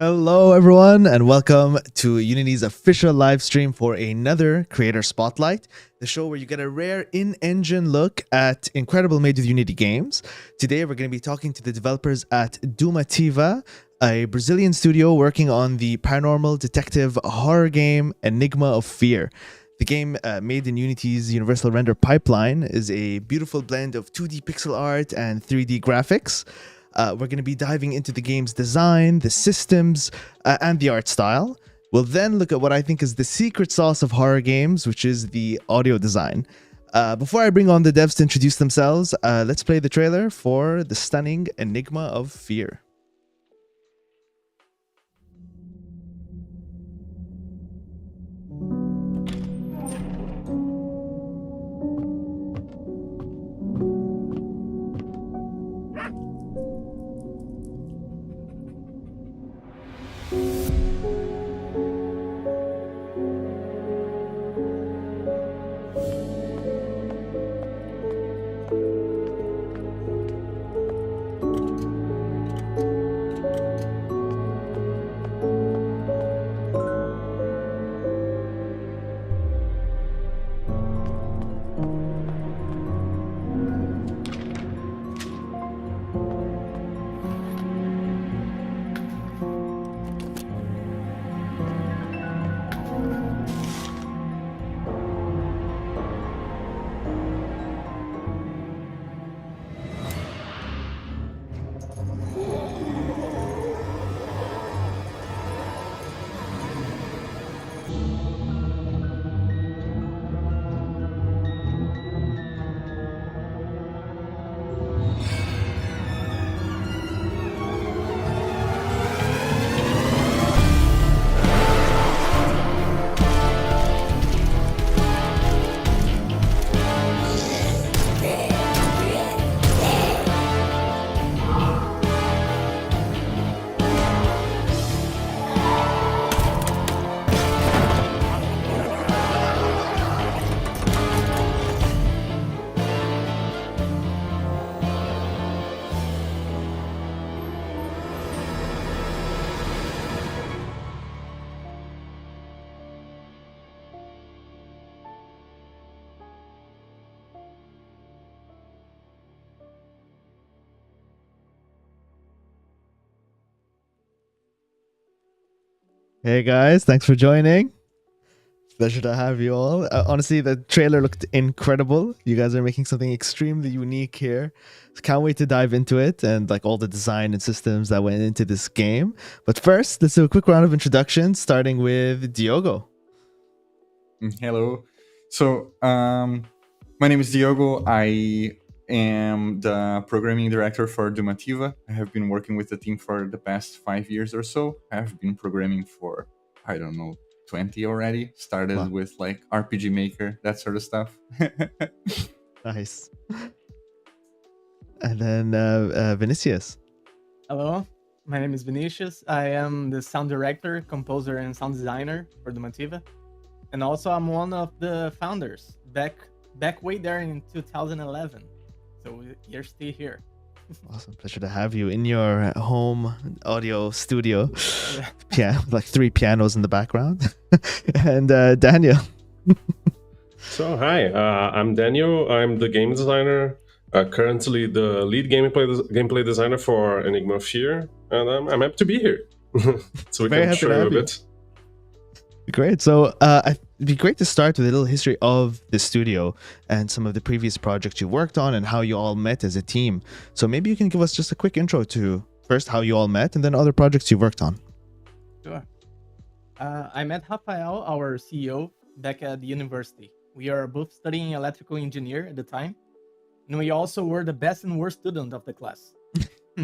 Hello, everyone, and welcome to Unity's official live stream for another Creator Spotlight, the show where you get a rare in-engine look at incredible made with Unity games. Today, we're going to be talking to the developers at Dumativa, a Brazilian studio working on the paranormal detective horror game Enigma of Fear. The game, made in Unity's Universal Render pipeline, is a beautiful blend of 2D pixel art and 3D graphics. We're going to be diving into the game's design, the systems, and the art style. We'll then look at what I think is the secret sauce of horror games, which is the audio design. Before I bring on the devs to introduce themselves, let's play the trailer for the stunning Enigma of Fear. Hey guys, thanks for joining. Pleasure to have you all. Honestly, the trailer looked incredible. You guys are making something extremely unique here. Can't wait to dive into it and like all the design and systems that went into this game. But first, let's do a quick round of introductions, starting with Diogo. Hello. So, my name is Diogo. I am the programming director for Dumativa. I have been working with the team for the past 5 years or so. I have been programming for, 20 already. Started Wow. with like RPG Maker, that sort of stuff. Nice. And then Vinicius. Hello, my name is Vinicius. I am the sound director, composer, and sound designer for Dumativa. And also I'm one of the founders back way there in 2011. So you're still here. Awesome. Pleasure to have you in your home audio studio. Yeah, like 3 pianos in the background. And Daniel. So hi, I'm Daniel. I'm the game designer, currently the lead gameplay designer for Enigma of Fear, and I'm happy to be here. So we Very can happy show to you a have you. bit. Great. So it'd be great to start with a little history of the studio and some of the previous projects you worked on and how you all met as a team. So maybe you can give us just a quick intro to first how you all met and then other projects you worked on. Sure. I met Rafael, our CEO, back at the university. We are both studying electrical engineer at the time. And we also were the best and worst student of the class.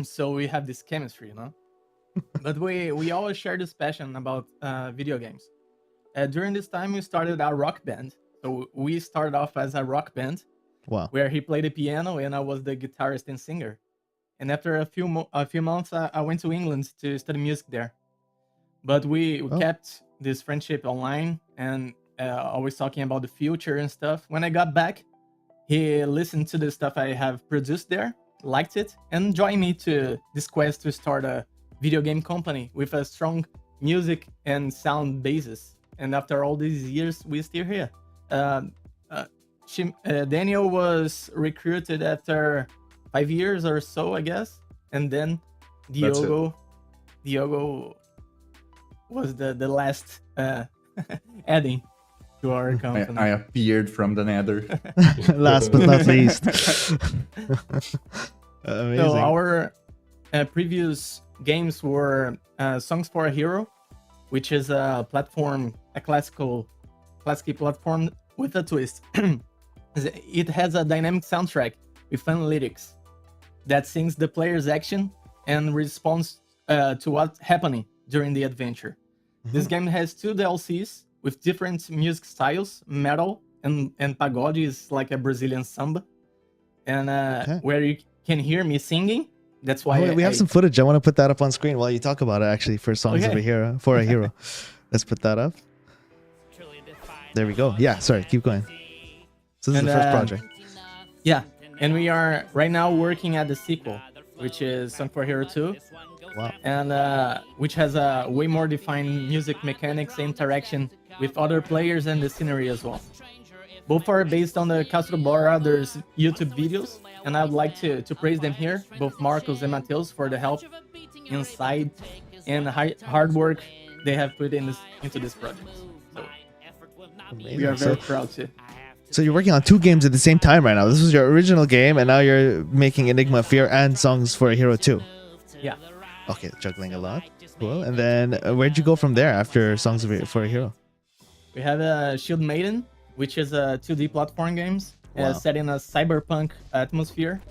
So we have this chemistry, you know? But we always share this passion about video games. During this time, we started our rock band. So we started off as a rock band. Wow. Where he played the piano and I was the guitarist and singer. And after a few months, I went to England to study music there. But we kept this friendship online and always talking about the future and stuff. When I got back, he listened to the stuff I have produced there, liked it, and joined me to this quest to start a video game company with a strong music and sound basis. And after all these years, we're still here. Daniel was recruited after 5 years or so, I guess, and then Diogo was the last adding to our company. I appeared from the nether. Last but not least. Amazing. So our previous games were Songs for a Hero, which is a classic platform with a twist. It has a dynamic soundtrack with fun lyrics that sings the player's action and responds to what's happening during the adventure. This game has 2 DLCs with different music styles, metal and pagode is like a Brazilian samba, and where you can hear me singing. That's why we have some footage. I want to put that up on screen while you talk about it. Actually, for Songs of a Hero, for a Hero. Let's put that up. There we go. Yeah, sorry, keep going. So this is the first project. Yeah, and we are right now working at the sequel, which is Song for Hero 2. Wow. And which has a way more defined music mechanics and interaction with other players and the scenery as well. Both are based on the Castro Brothers YouTube videos, and I would like to praise them here, both Marcos and Mateus, for the help, insight, and hard work they have put into this project. So we are very proud to. So you're working on 2 games at the same time right now. This was your original game, and now you're making Enigma of Fear and Songs for a Hero 2. Yeah. Okay, juggling a lot. Cool. And then where'd you go from there after Songs for a Hero? We have Shield Maiden, which is a 2D platform games set in a cyberpunk atmosphere,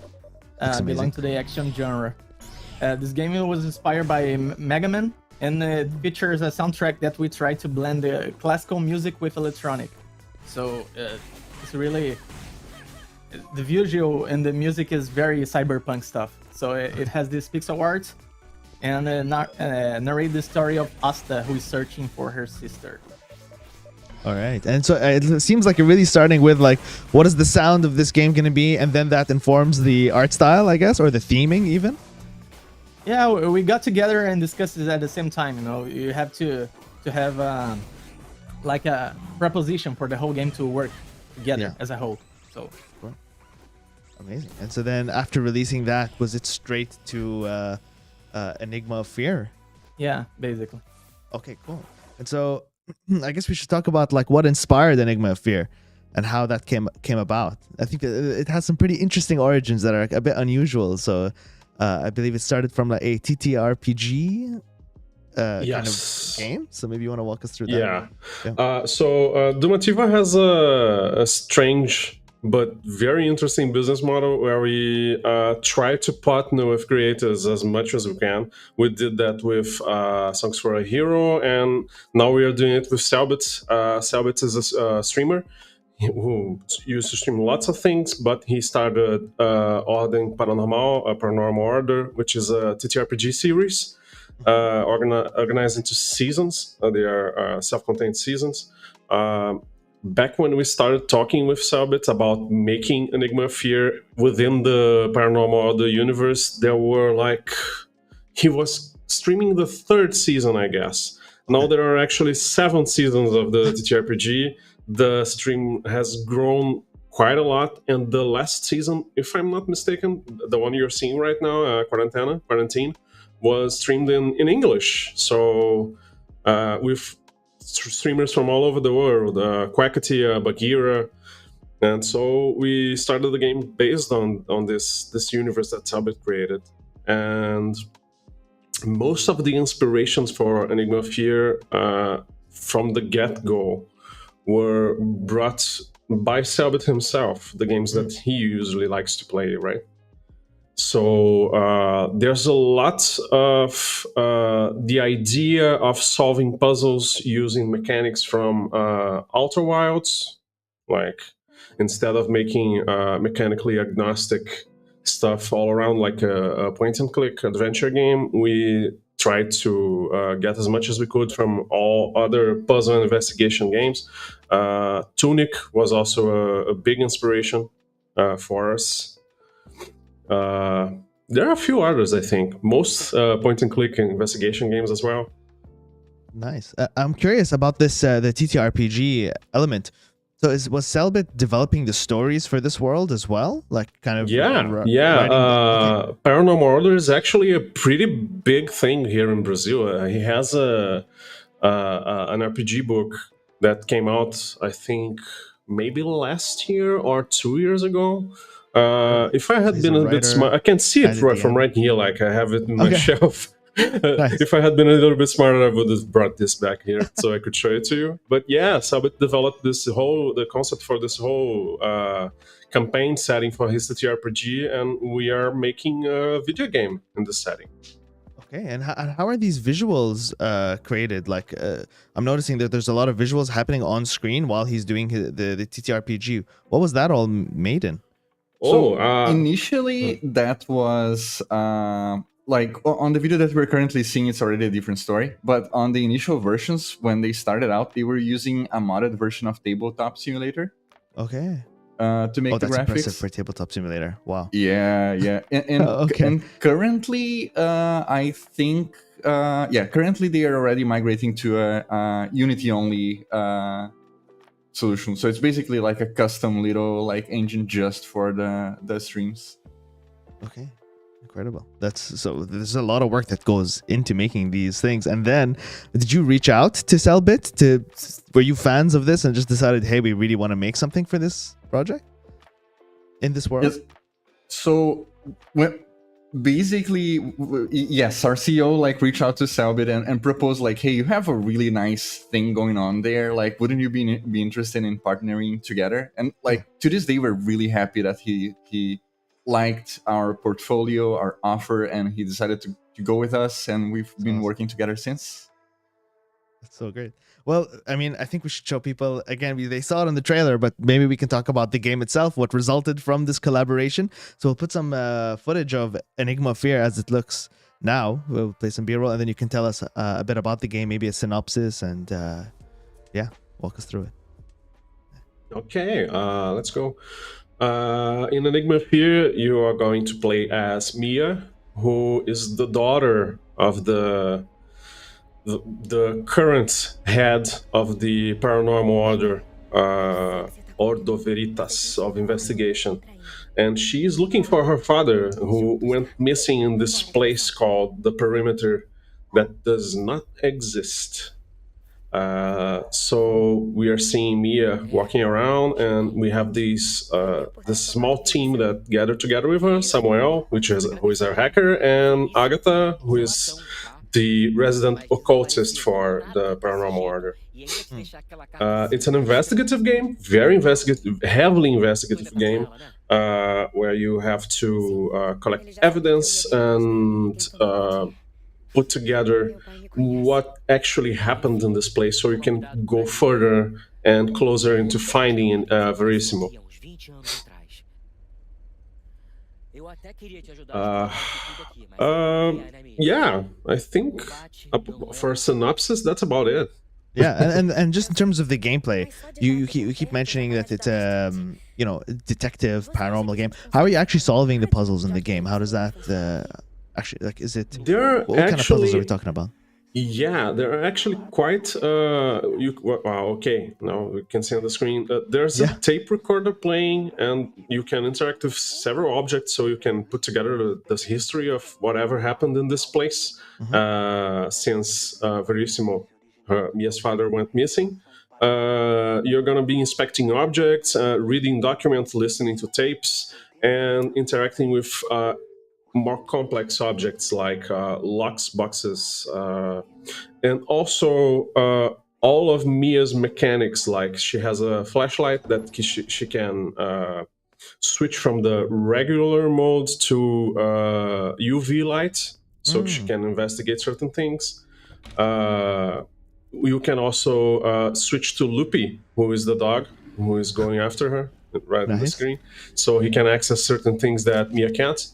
belong to the action genre. This game was inspired by Mega Man, and it features a soundtrack that we try to blend the classical music with electronic. So it's really, the visual and the music is very cyberpunk stuff. So it has this pixel art and narrate the story of Asta, who is searching for her sister. All right. And so it seems like you're really starting with like, what is the sound of this game going to be? And then that informs the art style, I guess, or the theming even? Yeah, we got together and discussed it at the same time. You know, you have to have like a preposition for the whole game to work together as a whole. So cool. Amazing. And so then after releasing that, was it straight to Enigma of Fear? Yeah, basically. Okay, cool. And so I guess we should talk about like what inspired Enigma of Fear and how that came about. I think it has some pretty interesting origins that are a bit unusual. So I believe it started from like a TTRPG kind of game. So maybe you want to walk us through that. Yeah. So Dumativa has a strange but very interesting business model where we try to partner with creators as much as we can. We did that with Songs for a Hero, and now we are doing it with Selbit. Selbit is a streamer who used to stream lots of things, but he started Ordem Paranormal Order, which is a TTRPG series organized into seasons. They are self-contained seasons. Back when we started talking with Selbit about making Enigma of Fear within the Paranormal Order universe, there were like, he was streaming the 3rd season, I guess. Now there are actually 7 seasons of the TTRPG. The stream has grown quite a lot, and the last season, if I'm not mistaken, the one you're seeing right now, Quarantine, was streamed in English. So with streamers from all over the world, Quackatia, Bagheera, and so we started the game based on this universe that Selbit created. And most of the inspirations for Enigma of Fear from the get-go were brought by Selbit himself, the games that he usually likes to play, right? So there's a lot of the idea of solving puzzles using mechanics from Outer Wilds. Like, instead of making mechanically agnostic stuff all around like a point-and-click adventure game, we tried to get as much as we could from all other puzzle and investigation games. Tunic was also a big inspiration for us. There are a few others, I think. Most point-and-click investigation games as well. Nice. I'm curious about this the TTRPG element. So was Selbit developing the stories for this world as well? Like kind of Yeah. writing okay. Paranormal Order is actually a pretty big thing here in Brazil. He has an RPG book that came out, I think, maybe last year or 2 years ago. If I So had he's been a a bit writer smart, I can see and it a right from DM. right here. Like I have it in my Okay. shelf. Nice. If I had been a little bit smarter, I would have brought this back here so I could show it to you. But yeah, Sabit developed the concept for this whole campaign setting for his TTRPG, and we are making a video game in this setting. Okay, and how are these visuals created? Like, I'm noticing that there's a lot of visuals happening on screen while he's doing the TTRPG. What was that all made in? So initially, that was like on the video that we're currently seeing, it's already a different story. But on the initial versions, when they started out, they were using a modded version of Tabletop Simulator. Okay. To make the that's graphics. impressive for Tabletop Simulator. Wow. Yeah. And currently, I think, currently they are already migrating to a Unity-only solution. So it's basically like a custom little like engine just for the streams. Okay. Incredible. There's a lot of work that goes into making these things. And then did you reach out to Selbit? Were you fans of this and just decided, hey, we really want to make something for this project in this world? Yes. So basically, yes, our CEO like reached out to Selbit and proposed like, hey, you have a really nice thing going on there. Like, wouldn't you be interested in partnering together? And like to this day, we're really happy that he liked our portfolio, our offer, and he decided to go with us, and we've been working together since. That's so great. Well, I mean, I think we should show people again. They saw it in the trailer, but maybe we can talk about the game itself, what resulted from this collaboration. So we'll put some footage of Enigma of Fear as it looks now. We'll play some B-roll, and then you can tell us a bit about the game, maybe a synopsis, and walk us through it. Okay, let's go. In Enigma of Fear, you are going to play as Mia, who is the daughter of the current head of the Paranormal Order, Ordo Veritas of investigation. And she is looking for her father, who went missing in this place called the Perimeter that does not exist. So we are seeing Mia walking around, and we have this small team that gathered together with her. Samuel, who is our hacker, and Agatha, who is the resident occultist for the Paranormal Order. It's an investigative game, very investigative, heavily investigative game, where you have to collect evidence and put together what actually happened in this place so you can go further and closer into finding Verissimo. Yeah, I think for a synopsis, that's about it. Yeah, and just in terms of the gameplay, you keep mentioning that it's a detective paranormal game. How are you actually solving the puzzles in the game? How does that actually, like, is it what kind of puzzles are we talking about? Yeah, they're actually quite okay, now we can see on the screen there's a tape recorder playing, and you can interact with several objects, so you can put together this history of whatever happened in this place since Verissimo, Mia's father, went missing. You're gonna be inspecting objects, reading documents, listening to tapes, and interacting with more complex objects like locks, boxes, and also all of Mia's mechanics. Like, she has a flashlight that she can switch from the regular mode to UV light, so she can investigate certain things. You can also switch to Loopy, who is the dog who is going after her right on the screen, so he can access certain things that Mia can't.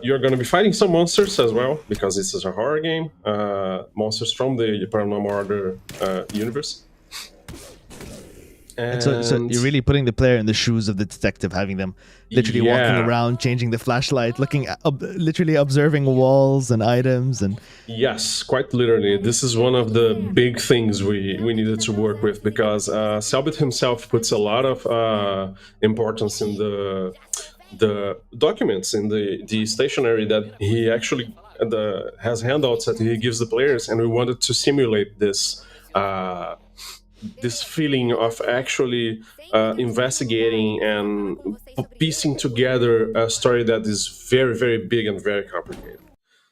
You're going to be fighting some monsters as well, because this is a horror game. Monsters from the Paranormal Order universe. And so you're really putting the player in the shoes of the detective, having them literally walking around, changing the flashlight, looking at, literally observing walls and items. And yes, quite literally. This is one of the big things we needed to work with, because Selbit himself puts a lot of importance in the documents, in the stationery that he actually has handouts that he gives the players, and we wanted to simulate this feeling of actually investigating and piecing together a story that is very, very big and very complicated.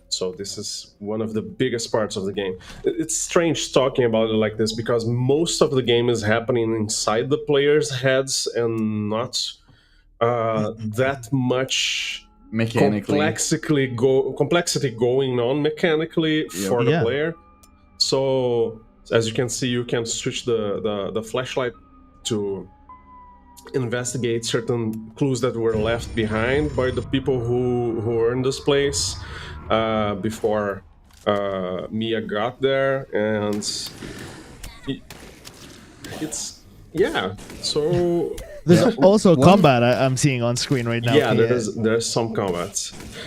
So this is one of the biggest parts of the game. It's strange talking about it like this, because most of the game is happening inside the players' heads and not that much complexity going on mechanically for the player. So as you can see, you can switch the flashlight to investigate certain clues that were left behind by the people who were in this place before Mia got there, and it's so there's also combat I'm seeing on screen right now. Yeah, there's some combat.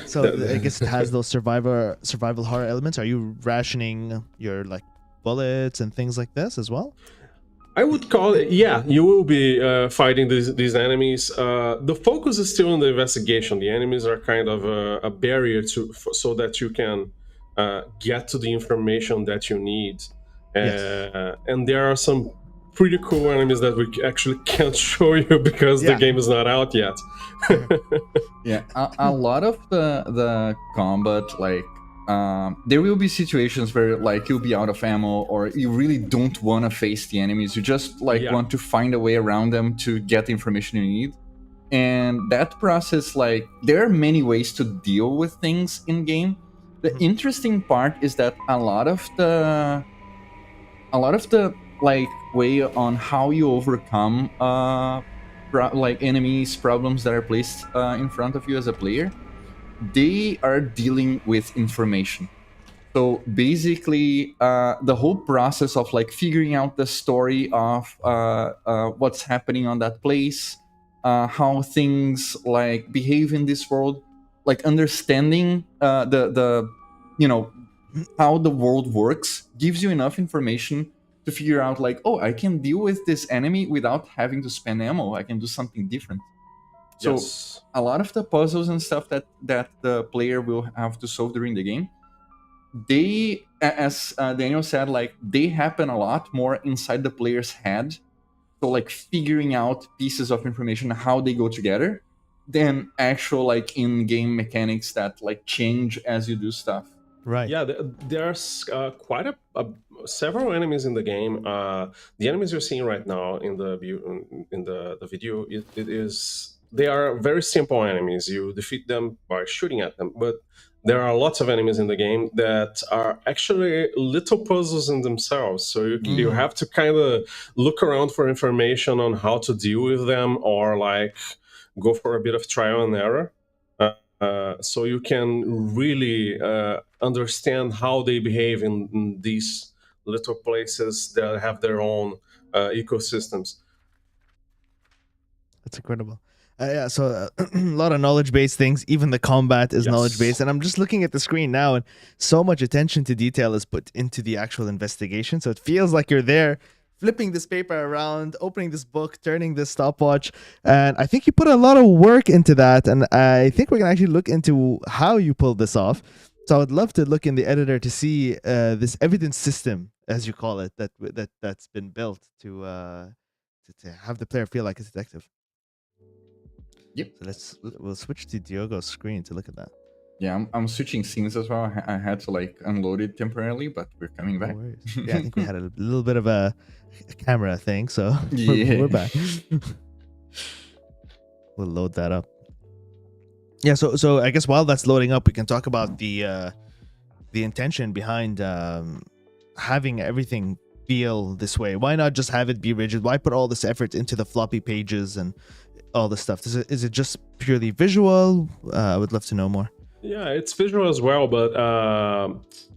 So I guess it has those survival horror elements. Are you rationing your bullets and things like this as well? I would call it, you will be fighting these enemies. The focus is still on the investigation. The enemies are kind of a barrier so that you can get to the information that you need. And there are some pretty cool enemies that we actually can't show you because the game is not out yet. A lot of the combat, there will be situations where you'll be out of ammo, or you really don't want to face the enemies. You just want to find a way around them to get the information you need. And that process, there are many ways to deal with things in game. The interesting part is that a lot of the way on how you overcome enemies, problems that are placed in front of you as a player, they are dealing with information. So basically, the whole process of figuring out the story of what's happening on that place, how things behave in this world, understanding the how the world works, gives you enough information to figure out I can deal with this enemy without having to spend ammo. I can do something different. So a lot of the puzzles and stuff that the player will have to solve during the game, they, as Daniel said, they happen a lot more inside the player's head. So figuring out pieces of information, how they go together, than actual in-game mechanics that change as you do stuff. Right. Yeah, there's quite several enemies in the game. The enemies you're seeing right now in the video, they are very simple enemies. You defeat them by shooting at them, but there are lots of enemies in the game that are actually little puzzles in themselves. So you have to kind of look around for information on how to deal with them, or go for a bit of trial and error. So you can really understand how they behave in these little places that have their own ecosystems. That's incredible. So a lot of knowledge-based things. Even the combat is knowledge-based. And I'm just looking at the screen now, and so much attention to detail is put into the actual investigation. So it feels like you're there, flipping this paper around, opening this book, turning this stopwatch. And I think you put a lot of work into that. And I think we're going to actually look into how you pulled this off. So I would love to look in the editor to see this evidence system, as you call it, that's been built to have the player feel like a detective. Yep. So we'll switch to Diogo's screen to look at that. Yeah, I'm switching scenes as well. I had to unload it temporarily, but we're coming back. No yeah, I think we had a little bit of a camera thing, so we're back. We'll load that up. Yeah, so I guess while that's loading up, we can talk about the intention behind having everything feel this way. Why not just have it be rigid? Why put all this effort into the floppy pages and all this stuff? Is it just purely visual? I would love to know more. Yeah, it's visual as well, but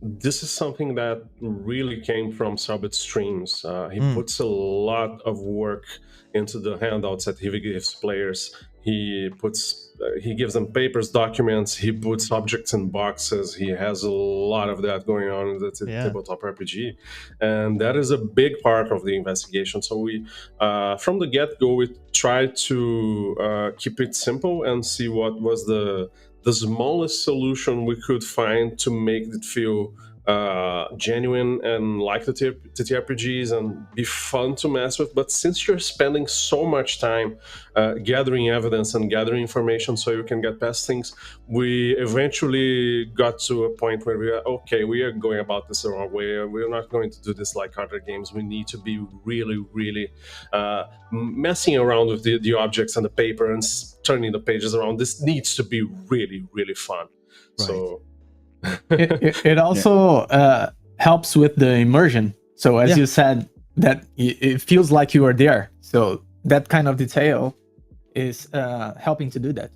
this is something that really came from Selbit's streams. He puts a lot of work into the handouts that he gives players. He gives them papers, documents. He puts objects in boxes. He has a lot of that going on in the tabletop RPG, and that is a big part of the investigation. So we, from the get-go, we tried to keep it simple and see what was the smallest solution we could find to make it feel genuine and like the TTRPGs and be fun to mess with. But since you're spending so much time gathering evidence and gathering information so you can get past things, we eventually got to a point where we are going about this the wrong way. We're not going to do this like other games. We need to be really, really messing around with the objects and the paper and turning the pages around. This needs to be really, really fun. Right. So it also helps with the immersion. So as you said, that it feels like you are there. So that kind of detail is helping to do that.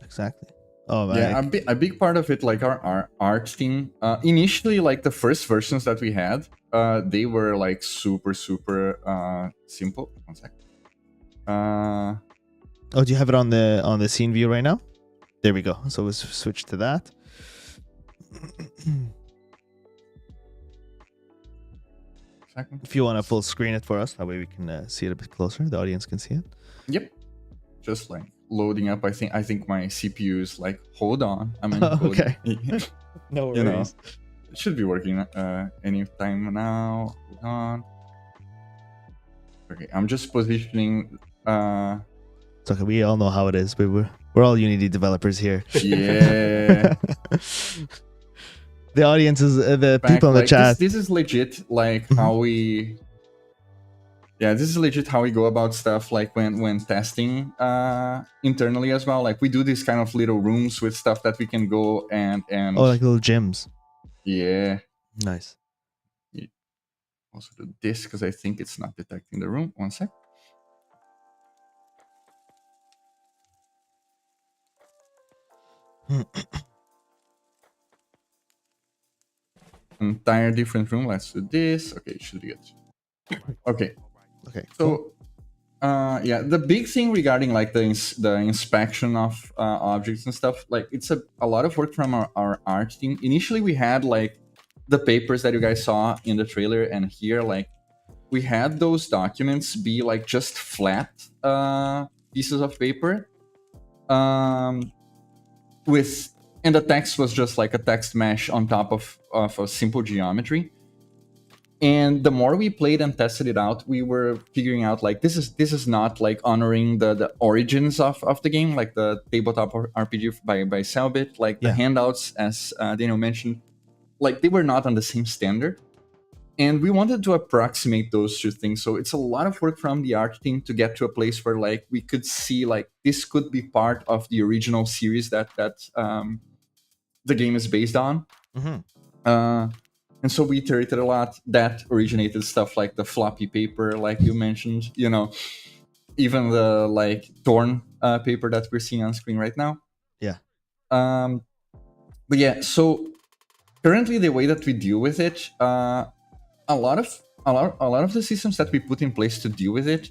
Exactly. Oh man. Yeah, a big part of it, like our art team. Initially, like the first versions that we had, they were like super simple. One sec. Oh, do you have it on the scene view right now? There we go. So let's switch to that. If you want to full screen it for us, that way we can see it a bit closer. The audience can see it. Yep. Just like loading up. I think my CPU is like, hold on. I'm in okay. No worries. You know, it should be working any time now. Hold on. Okay, I'm just positioning. It's okay. We all know how it is. We're all Unity developers here. Yeah. The audience is the people in the chat. This is legit, like how we. Yeah, this is legit how we go about stuff. Like when testing internally as well. Like we do these kind of little rooms with stuff that we can go and. Oh, like little gyms. Yeah. Nice. Also do this because I think it's not detecting the room. One sec. Entire different room. Let's do this. Okay, it should be good. Okay. So, yeah, the big thing regarding like the inspection of objects and stuff, like it's a lot of work from our art team. Initially, we had like the papers that you guys saw in the trailer, and here, like we had those documents be like just flat pieces of paper, and the text was just like a text mesh on top of a simple geometry. And the more we played and tested it out, we were figuring out like this is not like honoring the origins of the game, like the tabletop RPG by Cellbit, like the handouts, as Daniel mentioned, like they were not on the same standard. And we wanted to approximate those two things. So it's a lot of work from the art team to get to a place where like we could see like this could be part of the original series that the game is based on. And so we iterated a lot. That originated stuff like the floppy paper, like you mentioned, you know, even the like torn paper that we're seeing on screen right now. Yeah. But yeah, so currently the way that we deal with it, a lot of the systems that we put in place to deal with it,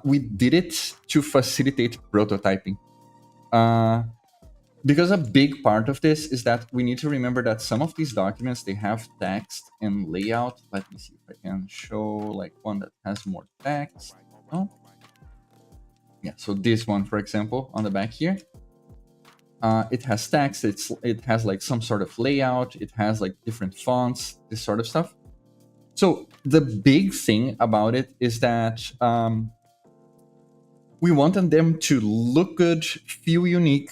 we did it to facilitate prototyping. Because a big part of this is that we need to remember that some of these documents, they have text and layout. Let me see if I can show like one that has more text. Oh. Yeah, so this one, for example, on the back here, it has text, it has like some sort of layout, it has like different fonts, this sort of stuff. So the big thing about it is that we wanted them to look good, feel unique,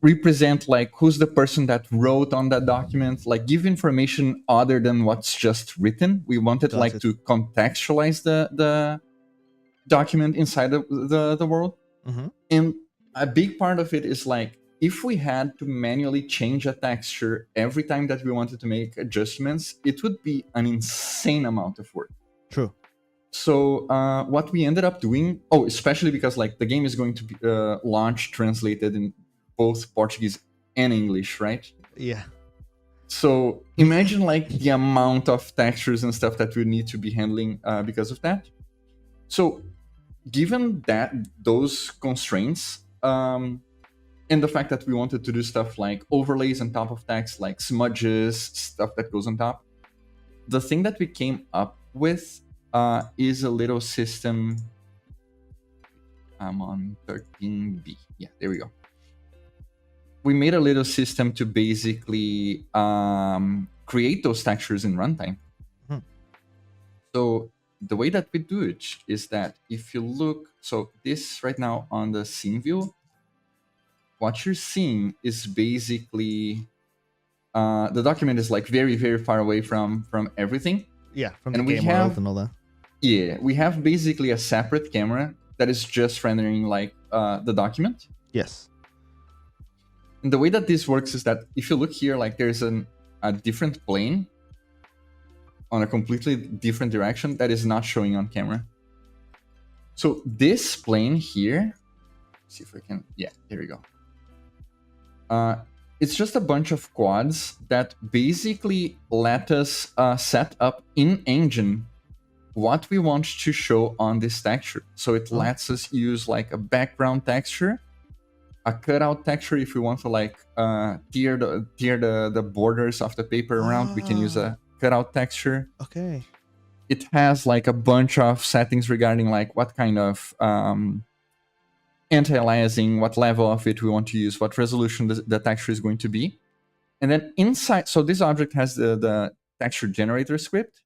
represent like who's the person that wrote on that document, like give information other than what's just written. We wanted to contextualize the document inside the world. And a big part of it is like if we had to manually change a texture every time that we wanted to make adjustments, it would be an insane amount of work. True. So what we ended up doing, especially because like the game is going to be launched translated in both Portuguese and English, right? Yeah. So imagine like the amount of textures and stuff that we need to be handling because of that. So given that those constraints, and the fact that we wanted to do stuff like overlays on top of text, like smudges, stuff that goes on top, the thing that we came up with is a little system. I'm on 13B. Yeah, there we go. We made a little system to basically create those textures in runtime. So the way that we do it is that if you look, so this right now on the scene view, what you're seeing is basically the document is like very, very far away from everything. Yeah, from And the we game have- world and all that. Yeah, we have basically a separate camera that is just rendering like the document. Yes. And the way that this works is that if you look here, like there's a different plane on a completely different direction that is not showing on camera. So this plane here, see if I can, yeah, there we go. It's just a bunch of quads that basically let us set up in engine what we want to show on this texture. So it lets us use like a background texture, a cutout texture if we want to like tear the borders of the paper around. We can use a cutout texture. Okay. It has like a bunch of settings regarding like what kind of anti-aliasing, what level of it we want to use, what resolution the texture is going to be. And then inside, so this object has the texture generator script.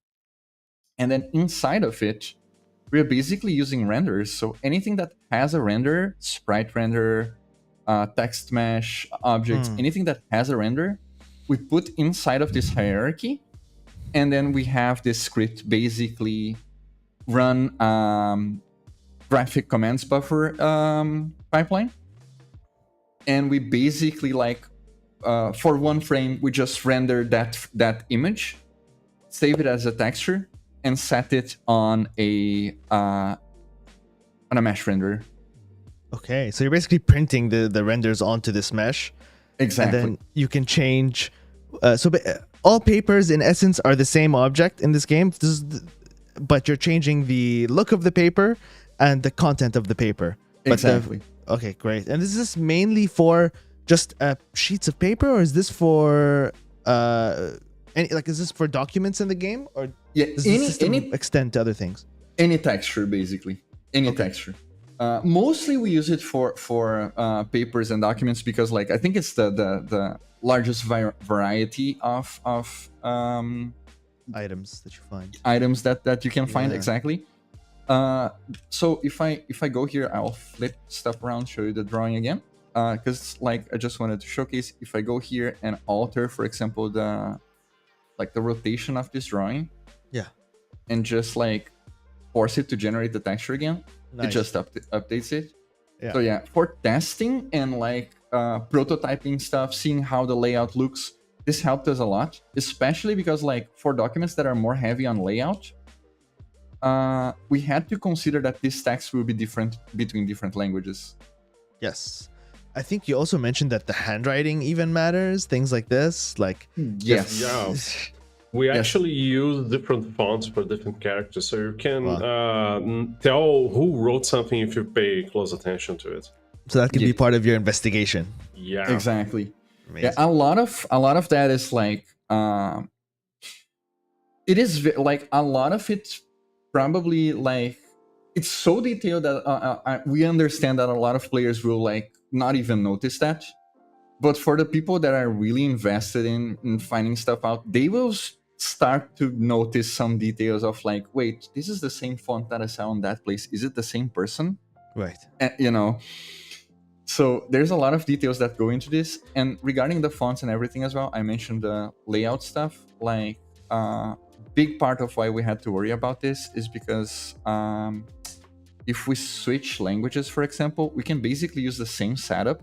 And then inside of it, we're basically using renders. So anything that has a render, sprite render, text mesh, objects, anything that has a render, we put inside of this hierarchy. And then we have this script basically run graphic commands buffer pipeline. And we basically like, for one frame, we just render that image, save it as a texture, and set it on a mesh render. Okay, so you're basically printing the renders onto this mesh. Exactly. And then you can change. All papers, in essence, are the same object in this game, but you're changing the look of the paper and the content of the paper. Exactly. Okay, great. And is this mainly for just sheets of paper, or is this for is this for documents in the game, or Yeah, does the system extend to other things? Any texture, basically. Any texture. Mostly we use it for papers and documents because, like, I think it's the largest variety of Items that you find. items that you can find. Yeah. Exactly. So if I go here, I'll flip stuff around, show you the drawing again. Because like I just wanted to showcase, if I go here and alter, for example, the rotation of this drawing, Yeah. and just like force it to generate the texture again, Nice. it just updates it. Yeah. So yeah, for testing and like prototyping stuff, seeing how the layout looks, this helped us a lot, especially because like for documents that are more heavy on layout, we had to consider that this text will be different between different languages. Yes. I think you also mentioned that the handwriting even matters, things like this. Like, Yes. Yeah. We Yes. actually use different fonts for different characters, so you can tell who wrote something if you pay close attention to it. so that can be Yeah. part of your investigation. Yeah. Exactly. Amazing. Yeah, a lot of that is like it is like a lot of it probably like it's so detailed that we understand that a lot of players will like not even notice that, but for the people that are really invested in finding stuff out, they will start to notice some details of like, wait, this is the same font that I saw on that place, is it the same person? Right. And, so there's a lot of details that go into this. And regarding the fonts and everything as well, I mentioned the layout stuff. Like big part of why we had to worry about this is because if we switch languages, for example, we can basically use the same setup.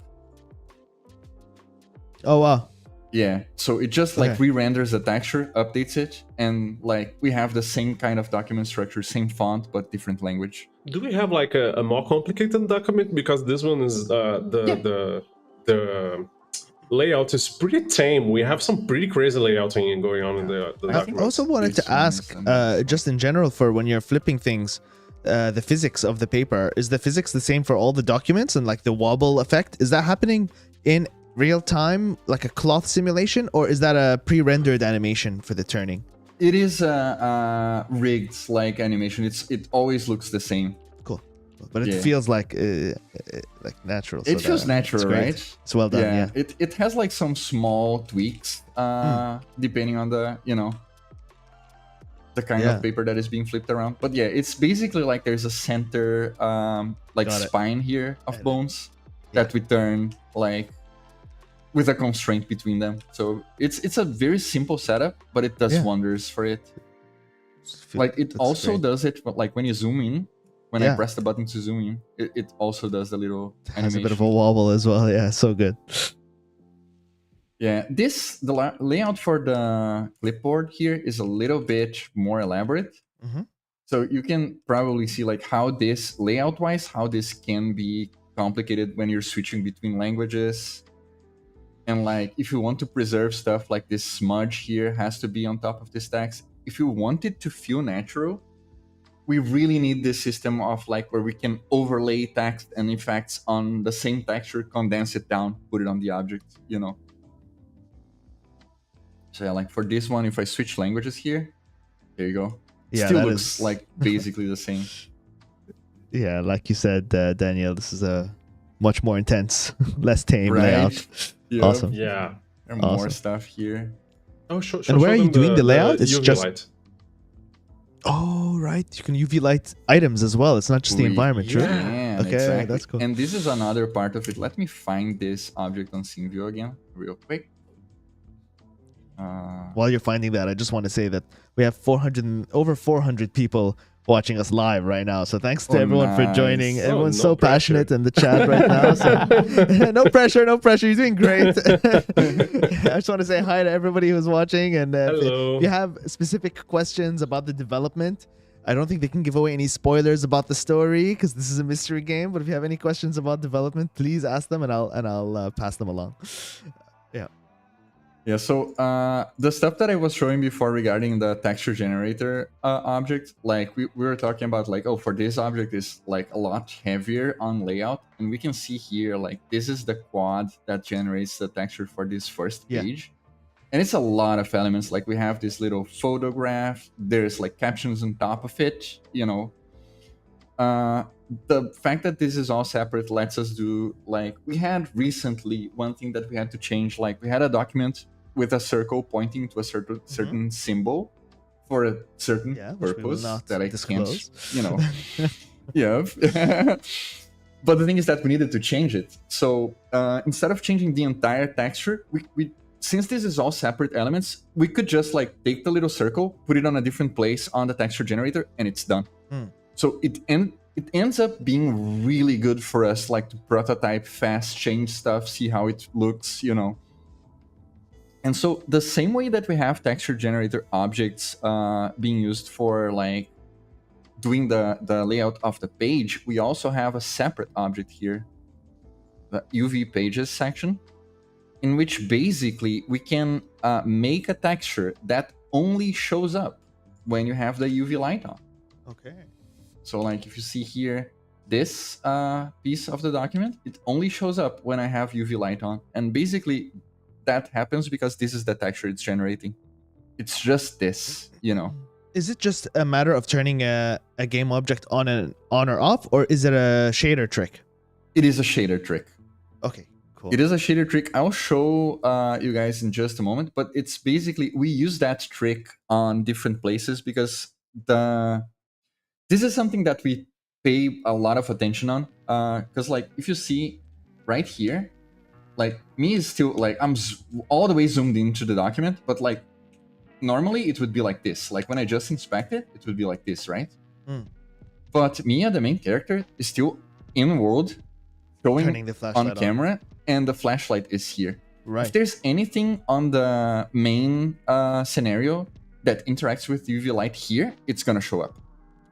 Oh, wow. Yeah, so it just like Okay. re-renders the texture, updates it, and like we have the same kind of document structure, same font, but different language. Do we have like a more complicated document? Because this one is the layout is pretty tame. We have some pretty crazy layouting going on in the I document. also wanted to This one is ask, amazing. just in general, for when you're flipping things, the physics of the paper. Is the physics the same for all the documents, and like the wobble effect, is that happening in real time, like a cloth simulation, or is that a pre-rendered animation for the turning? It is rigged like animation. It always looks the same. Cool. But it Yeah. feels like natural. It feels natural, great. right? It's well done. Yeah. It has like some small tweaks depending on the the kind Yeah. of paper that is being flipped around. But yeah, it's basically like there's a center like Got it. spine here of And- bones that we turn like with a constraint between them. So it's a very simple setup, but it does Yeah. wonders for it. Like it That's also great. does it, but like when you zoom in, when Yeah. I press the button to zoom in, it also does the little It has animation. a bit of a wobble as well. Yeah, so good. Yeah, the layout for the clipboard here is a little bit more elaborate. Mhm. So you can probably see like how this layout-wise, how this can be complicated when you're switching between languages. And like if you want to preserve stuff, like this smudge here has to be on top of this text. If you want it to feel natural, we really need this system of like where we can overlay text and effects on the same texture, condense it down, put it on the object, you know. So yeah, like for this one, if I switch languages here, there you go. Yeah, Still that looks is- like basically the same. Yeah, like you said, Daniel, this is a much more intense, less tame Right. layout. Yep. Awesome. Yeah. There are more Awesome. stuff here. Oh, And where are you doing the layout? It's UV just- light. Oh, right. You can UV light items as well. It's not just the environment, true? Yeah, Okay, exactly. that's cool. And this is another part of it. Let me find this object on scene view again, real quick. While you're finding that, I just want to say that we have over 400 people watching us live right now. So thanks to Oh, everyone for nice. joining. Oh, Everyone's no so pressure. passionate in the chat right now. So no pressure, no pressure. You're doing great. I just want to say hi to everybody who's watching. And Hello. if you have specific questions about the development, I don't think they can give away any spoilers about the story because this is a mystery game. But if you have any questions about development, please ask them, and I'll pass them along. Yeah, so the stuff that I was showing before regarding the texture generator object, like we were talking about like, oh, for this object is like a lot heavier on layout. And we can see here, like this is the quad that generates the texture for this first Yeah. page. And it's a lot of elements. Like we have this little photograph, there's like captions on top of it, you know. The fact that this is all separate lets us do like we had recently one thing that we had to change. Like we had a document with a circle pointing to a certain symbol for a certain Yeah, which we will purpose not that I disclose. can't, you know. Yeah. But the thing is that we needed to change it. So instead of changing the entire texture, we since this is all separate elements, we could just like take the little circle, put it on a different place on the texture generator, and it's done. So it ends up being really good for us, like to prototype fast, change stuff, see how it looks, you know. And so the same way that we have texture generator objects being used for like doing the layout of the page, we also have a separate object here, the UV pages section, in which basically we can make a texture that only shows up when you have the UV light on. Okay. So like if you see here, this piece of the document, it only shows up when I have UV light on. And basically that happens because this is the texture it's generating. It's just this, you know. Is it just a matter of turning a game object on or off, or is it a shader trick? It is a shader trick. Okay, cool. It is a shader trick. I'll show you guys in just a moment, but it's basically, we use that trick on different places because this is something that we pay a lot of attention on. Because like, if you see right here, like me is still like, I'm all the way zoomed into the document, but like, normally it would be like this. Like when I just inspect it, it would be like this, right? But Mia, the main character, is still in world, showing Turning the flashlight on camera, and the flashlight is here. Right. If there's anything on the main scenario that interacts with UV light here, it's gonna show up.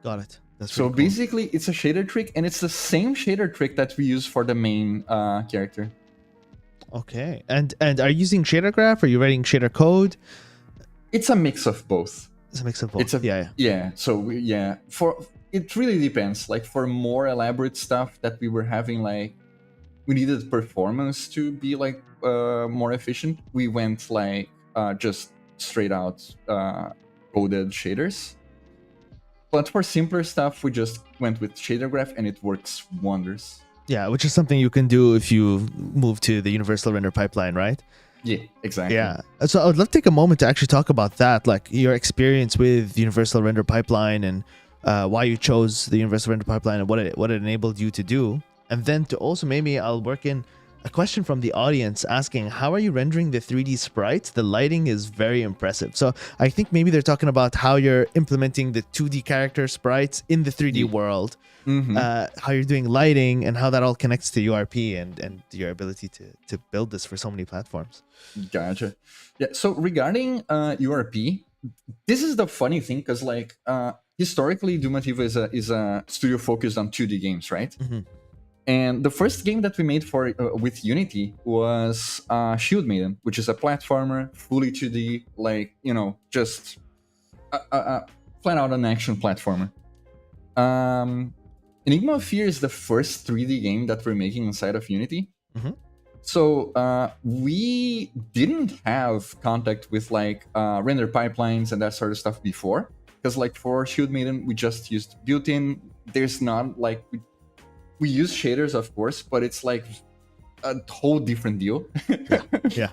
Got it. That's So pretty cool. basically, it's a shader trick, and it's the same shader trick that we use for the main character. Okay. And are you using shader graph? Are you writing shader code? It's a mix of both. It's a mix of both. It's a yeah. yeah. So for it really depends. Like for more elaborate stuff that we were having, like we needed performance to be like more efficient, we went like just straight out coded shaders. But for simpler stuff, we just went with shader graph, and it works wonders. Yeah, which is something you can do if you move to the universal render pipeline, right? Yeah, exactly. Yeah. So I would love to take a moment to actually talk about that, like your experience with universal render pipeline and why you chose the universal render pipeline and what it enabled you to do. And then to also maybe I'll work in a question from the audience asking, how are you rendering the 3D sprites? The lighting is very impressive. So I think maybe they're talking about how you're implementing the 2D character sprites in the 3D world, how you're doing lighting and how that all connects to URP and your ability to build this for so many platforms. Gotcha. Yeah. So regarding URP, this is the funny thing because like historically, Dumativa is a studio focused on 2D games, right? And the first game that we made for with Unity was Shield Maiden, which is a platformer, fully 2D, like just flat out an action platformer. Enigma of Fear is the first 3D game that we're making inside of Unity. So we didn't have contact with like render pipelines and that sort of stuff before, because like for Shield Maiden we just used built-in. There's not like we use shaders, of course, but it's like a whole different deal. Yeah.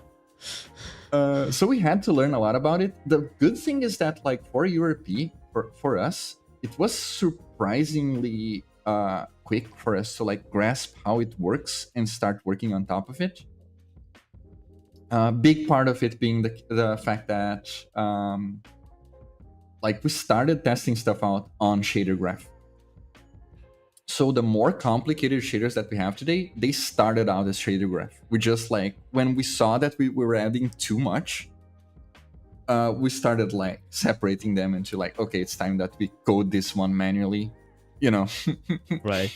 So we had to learn a lot about it. The good thing is that like for URP, for us, it was surprisingly quick for us to like grasp how it works and start working on top of it. Big part of it being the fact that like we started testing stuff out on shader graph. So the more complicated shaders that we have today, they started out as shader graph. We just like, when we saw that we were adding too much, we started like separating them into like, okay, it's time that we code this one manually, Right.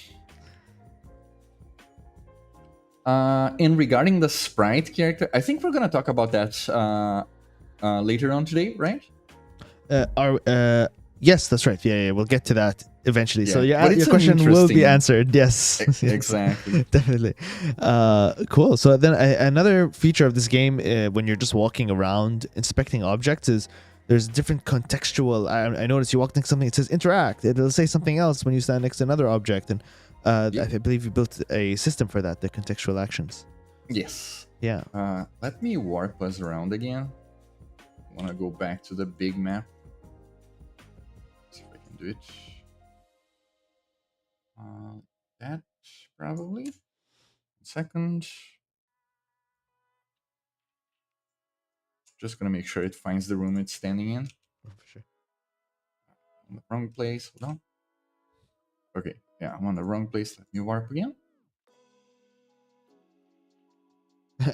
And regarding the sprite character, I think we're going to talk about that later on today, right? Yes, that's right. Yeah, we'll get to that eventually. Yeah. So But your it's an question will be interesting- answered. Yes. Yes. Exactly. Definitely. Cool. So then another feature of this game when you're just walking around inspecting objects is there's different contextual. I noticed you walk next to something, it says interact. It'll say something else when you stand next to another object. And I believe you built a system for that, the contextual actions. Yes. Yeah. Let me warp us around again. I want to go back to the big map. See if I can do it. That probably. 1 second. Just gonna make sure it finds the room it's standing in. Oh, for sure. On the wrong place. Hold on. Okay, yeah, I'm on the wrong place. Let me warp again.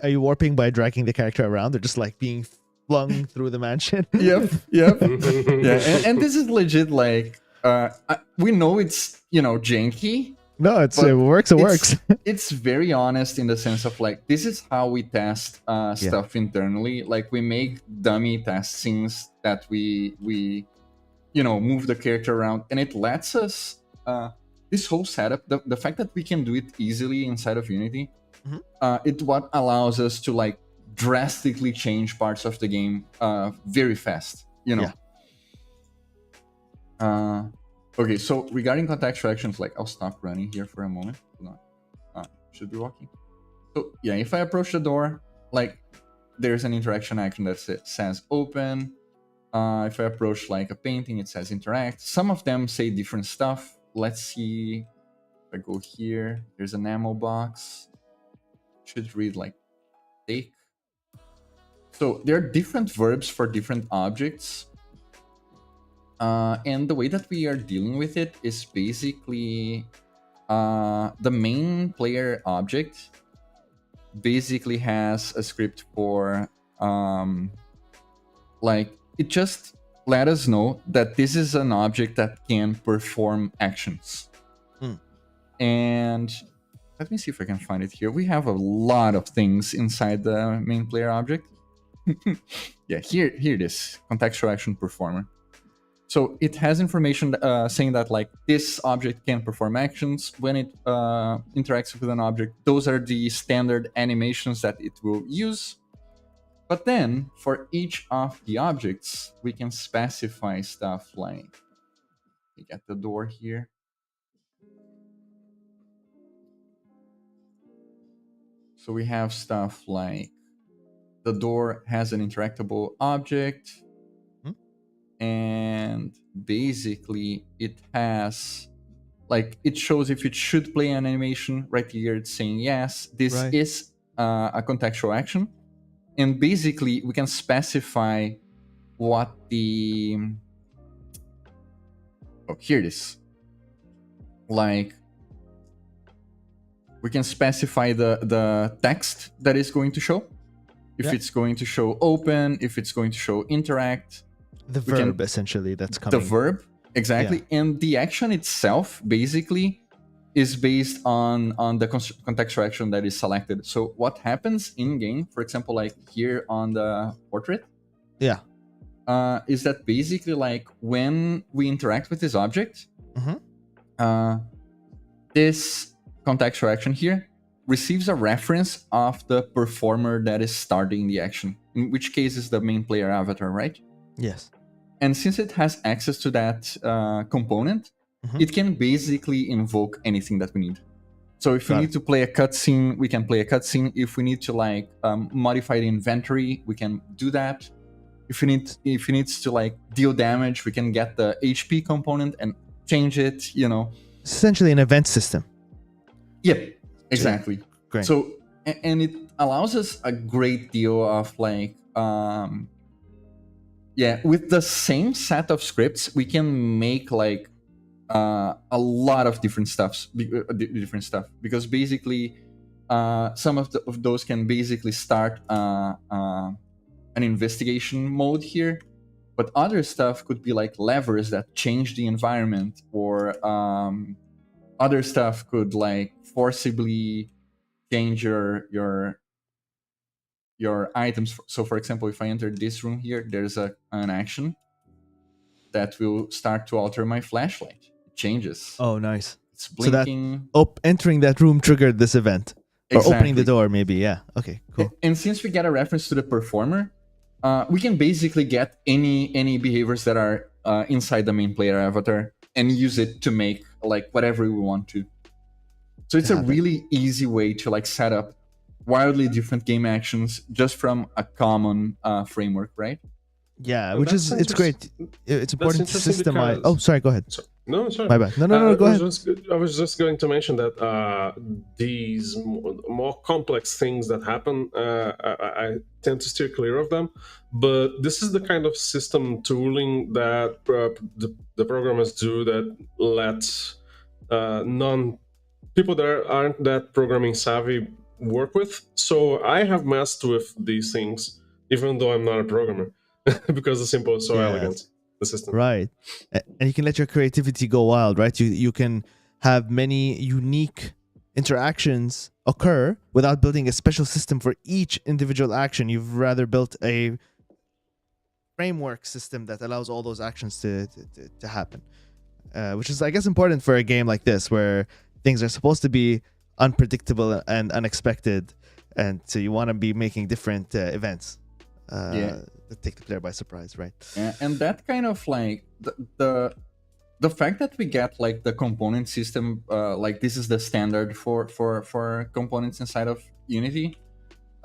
Are you warping by dragging the character around or just like being flung through the mansion? Yep. Yeah, and this is legit. Like, we know it's janky. No, it But works. It works. It's very honest in the sense of like, this is how we test stuff internally. Like we make dummy test scenes that we move the character around, and it lets us this whole setup. The fact that we can do it easily inside of Unity, it what allows us to like drastically change parts of the game very fast. Okay, so regarding contextual actions, like I'll stop running here for a moment. Hold on. Should be walking. So yeah, if I approach the door, like there's an interaction action that says open. If I approach like a painting, it says interact. Some of them say different stuff. Let's see. If I go here, there's an ammo box. Should read like take. So there are different verbs for different objects. And the way that we are dealing with it is basically the main player object basically has a script for like it just let us know that this is an object that can perform actions. And let me see if I can find it here. We have a lot of things inside the main player object. Yeah, here it is. Contextual action performer. So it has information saying that like this object can perform actions when it interacts with an object. Those are the standard animations that it will use. But then for each of the objects, we can specify stuff like, we get the door here. So we have stuff like the door has an interactable object, and basically it has like, it shows if it should play an animation. Right here it's saying yes, this Right. is a contextual action, and basically we can specify what the here it is, like we can specify the text that is going to show, if it's going to show open, if it's going to show interact. The verb, essentially, that's coming. The verb, exactly. Yeah. And the action itself basically is based on the contextual action that is selected. So what happens in game, for example, like here on the portrait, Yeah. Is that basically like when we interact with this object, this contextual action here receives a reference of the performer that is starting the action, in which case is the main player avatar, right? Yes. And since it has access to that component, it can basically invoke anything that we need. So if we need to play a cutscene, we can play a cutscene. If we need to like modify the inventory, we can do that. If it needs to like deal damage, we can get the HP component and change it. You know, It's essentially an event system. Yep, exactly. Great. So and it allows us a great deal of like with the same set of scripts, we can make like a lot of different stuff, because basically some of those can basically start an investigation mode here, but other stuff could be like levers that change the environment, or other stuff could like forcibly change your items. So for example, if I enter this room here, there's an action that will start to alter my flashlight. It changes. Oh, nice. It's blinking. So that entering that room triggered this event. Exactly. Or opening the door, maybe. Yeah. Okay, cool. And since we get a reference to the performer, we can basically get any behaviors that are inside the main player avatar and use it to make like whatever we want to. So it's a really easy way to like set up wildly different game actions just from a common framework, right? Yeah, which is it's great. It's important to systemize. Oh, sorry. Go ahead. No, sorry. My bad. No. Go ahead. I was just going to mention that these more complex things that happen, I tend to steer clear of them. But this is the kind of system tooling that the programmers do that lets people that aren't that programming savvy work with. So I have messed with these things, even though I'm not a programmer, because the simple is so elegant. The system. Right. And you can let your creativity go wild, right? You can have many unique interactions occur without building a special system for each individual action. You've rather built a framework system that allows all those actions to happen, which is, I guess, important for a game like this where things are supposed to be unpredictable and unexpected, and so you want to be making different events. That take the player by surprise, right? Yeah, and that kind of like the fact that we get like the component system, like this is the standard for components inside of Unity,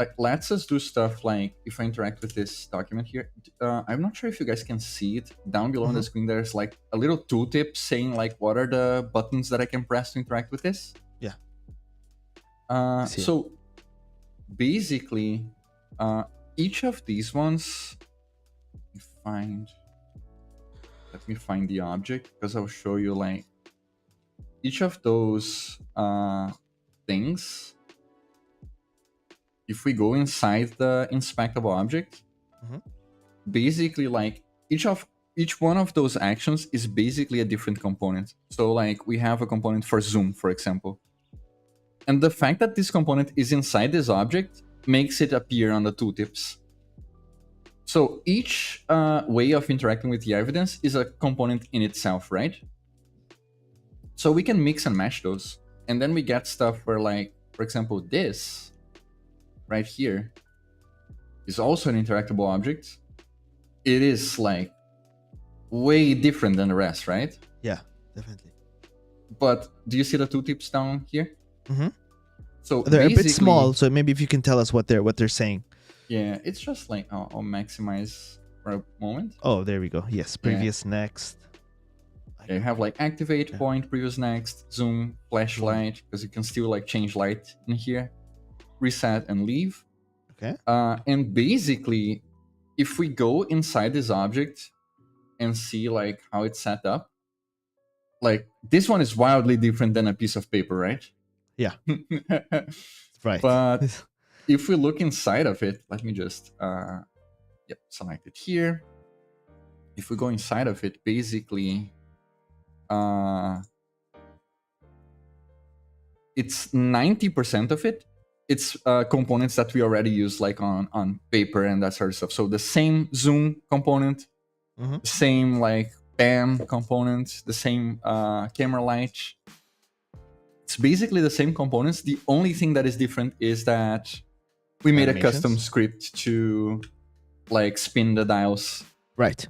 like lets us do stuff like if I interact with this document here, I'm not sure if you guys can see it down below on the screen. There's like a little tooltip saying like what are the buttons that I can press to interact with this. Yeah. So basically, each of these ones, let me find the object, because I'll show you like each of those things. If we go inside the inspectable object, basically like each one of those actions is basically a different component. So like we have a component for zoom, for example. And the fact that this component is inside this object makes it appear on the tooltips. So each way of interacting with the evidence is a component in itself, right? So we can mix and match those. And then we get stuff where, like, for example, this right here is also an interactable object. It is like way different than the rest, right? Yeah, definitely. But do you see the tooltips down here? Mm-hmm. So They're a bit basically- small, so maybe if you can tell us what they're saying. Yeah, it's just like I'll maximize for a moment. Oh, there we go. Yes, previous, next. Okay, you have like activate, Yeah. point, previous, next, zoom, flashlight, because you can still like change light in here, reset and leave. Okay. And basically, if we go inside this object and see like how it's set up, like this one is wildly different than a piece of paper, right? Yeah. Right. But if we look inside of it, let me just select it here. If we go inside of it, basically it's 90% of it. It's components that we already use like on paper and that sort of stuff. So the same zoom component, Mhm. the same like pan component, the same camera light. It's basically the same components. The only thing that is different is that we made a Animations? custom script to like spin the dials. Right.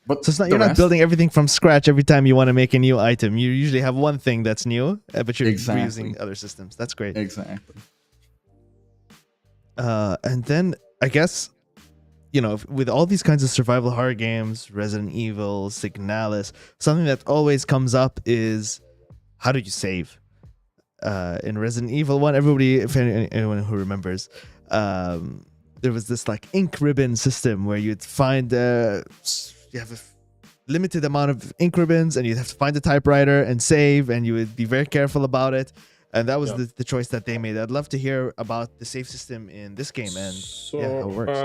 But So it's not, the you're not rest- building everything from scratch every time you want to make a new item. You usually have one thing that's new, but you're Exactly. reusing other systems. That's great. Exactly. And then I guess, you know, with all these kinds of survival horror games, Resident Evil, Signalis, something that always comes up is how do you save? In Resident Evil 1, everybody, if anyone who remembers, there was this like ink ribbon system where you'd find you have a limited amount of ink ribbons and you'd have to find a typewriter and save, and you would be very careful about it. And that was Yeah. the choice that they made. I'd love to hear about the save system in this game and So, yeah, how it works.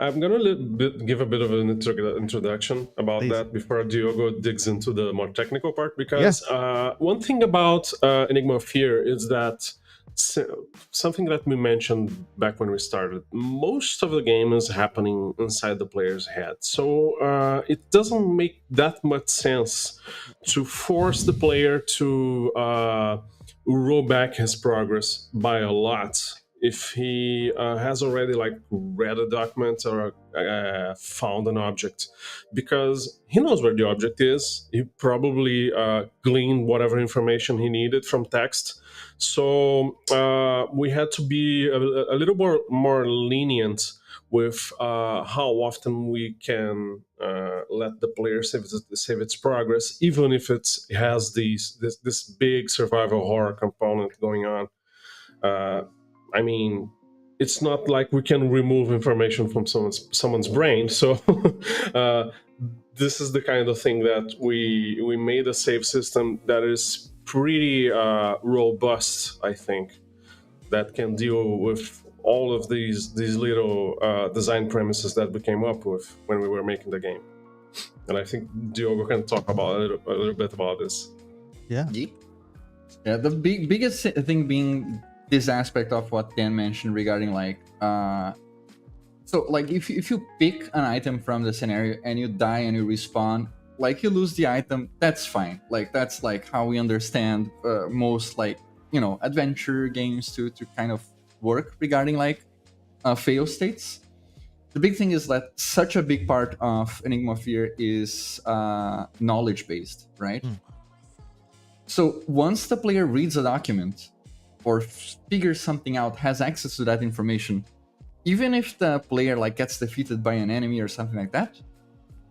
I'm gonna give a bit of an introduction about Please. that before Diogo digs into the more technical part, because one thing about Enigma of Fear is that something that we mentioned back when we started, most of the game is happening inside the player's head. So it doesn't make that much sense to force the player to roll back his progress by a lot if he has already like read a document or found an object, because he knows where the object is. He probably gleaned whatever information he needed from text. So we had to be a little more lenient with how often we can let the player save its progress, even if it has this big survival horror component going on. I mean, it's not like we can remove information from someone's brain. So this is the kind of thing that we made a save system that is pretty robust, I think, that can deal with all of these little design premises that we came up with when we were making the game. And I think Diogo can talk about a little bit about this. Yeah. Yeah, the biggest thing being this aspect of what Dan mentioned regarding like so like if you pick an item from the scenario and you die and you respawn, like you lose the item, that's fine. Like that's like how we understand most like, you know, adventure games to kind of work regarding like fail states. The big thing is that such a big part of Enigma of Fear is knowledge based, right? So once the player reads a document or figures something out, has access to that information, even if the player like gets defeated by an enemy or something like that,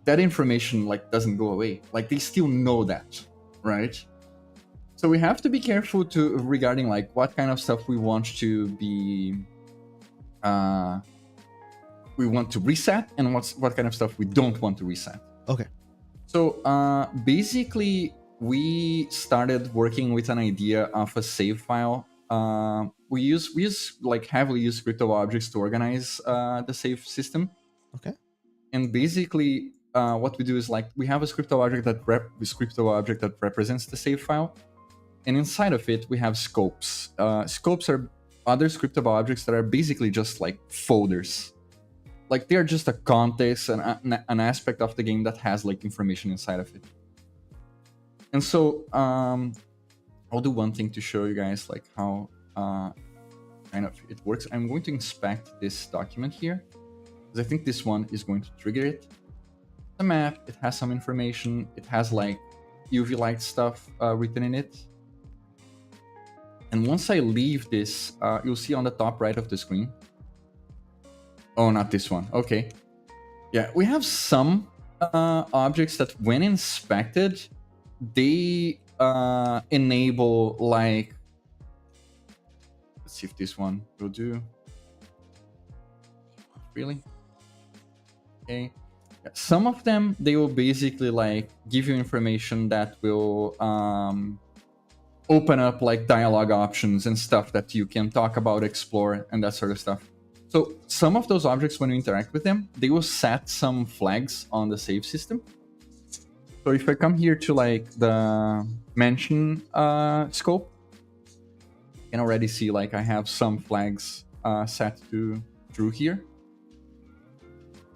that information like doesn't go away. Like they still know that, right? So we have to be careful to regarding like what kind of stuff we want to be we want to reset and what kind of stuff we don't want to reset. Okay. So basically we started working with an idea of a save file. We use like heavily use crypto objects to organize the save system. Okay. And basically what we do is like we have a crypto object that represents the save file, and inside of it we have scopes. Scopes are other scriptable objects that are basically just like folders. like they're just a context and an aspect of the game that has like information inside of it. And so I'll do one thing to show you guys like how kind of it works. I'm going to inspect this document here because I think this one is going to trigger it. The map, it has some information. It has like UV light stuff written in it. And once I leave this, you'll see on the top right of the screen. Oh, not this one. Okay. Yeah, we have some objects that when inspected, they enable like, let's see if this one will do. Really? Okay. Some of them, they will basically like give you information that will open up like dialogue options and stuff that you can talk about, explore, and that sort of stuff. So some of those objects, when you interact with them, they will set some flags on the save system. So if I come here to like the mention scope, you can already see like I have some flags set to true here.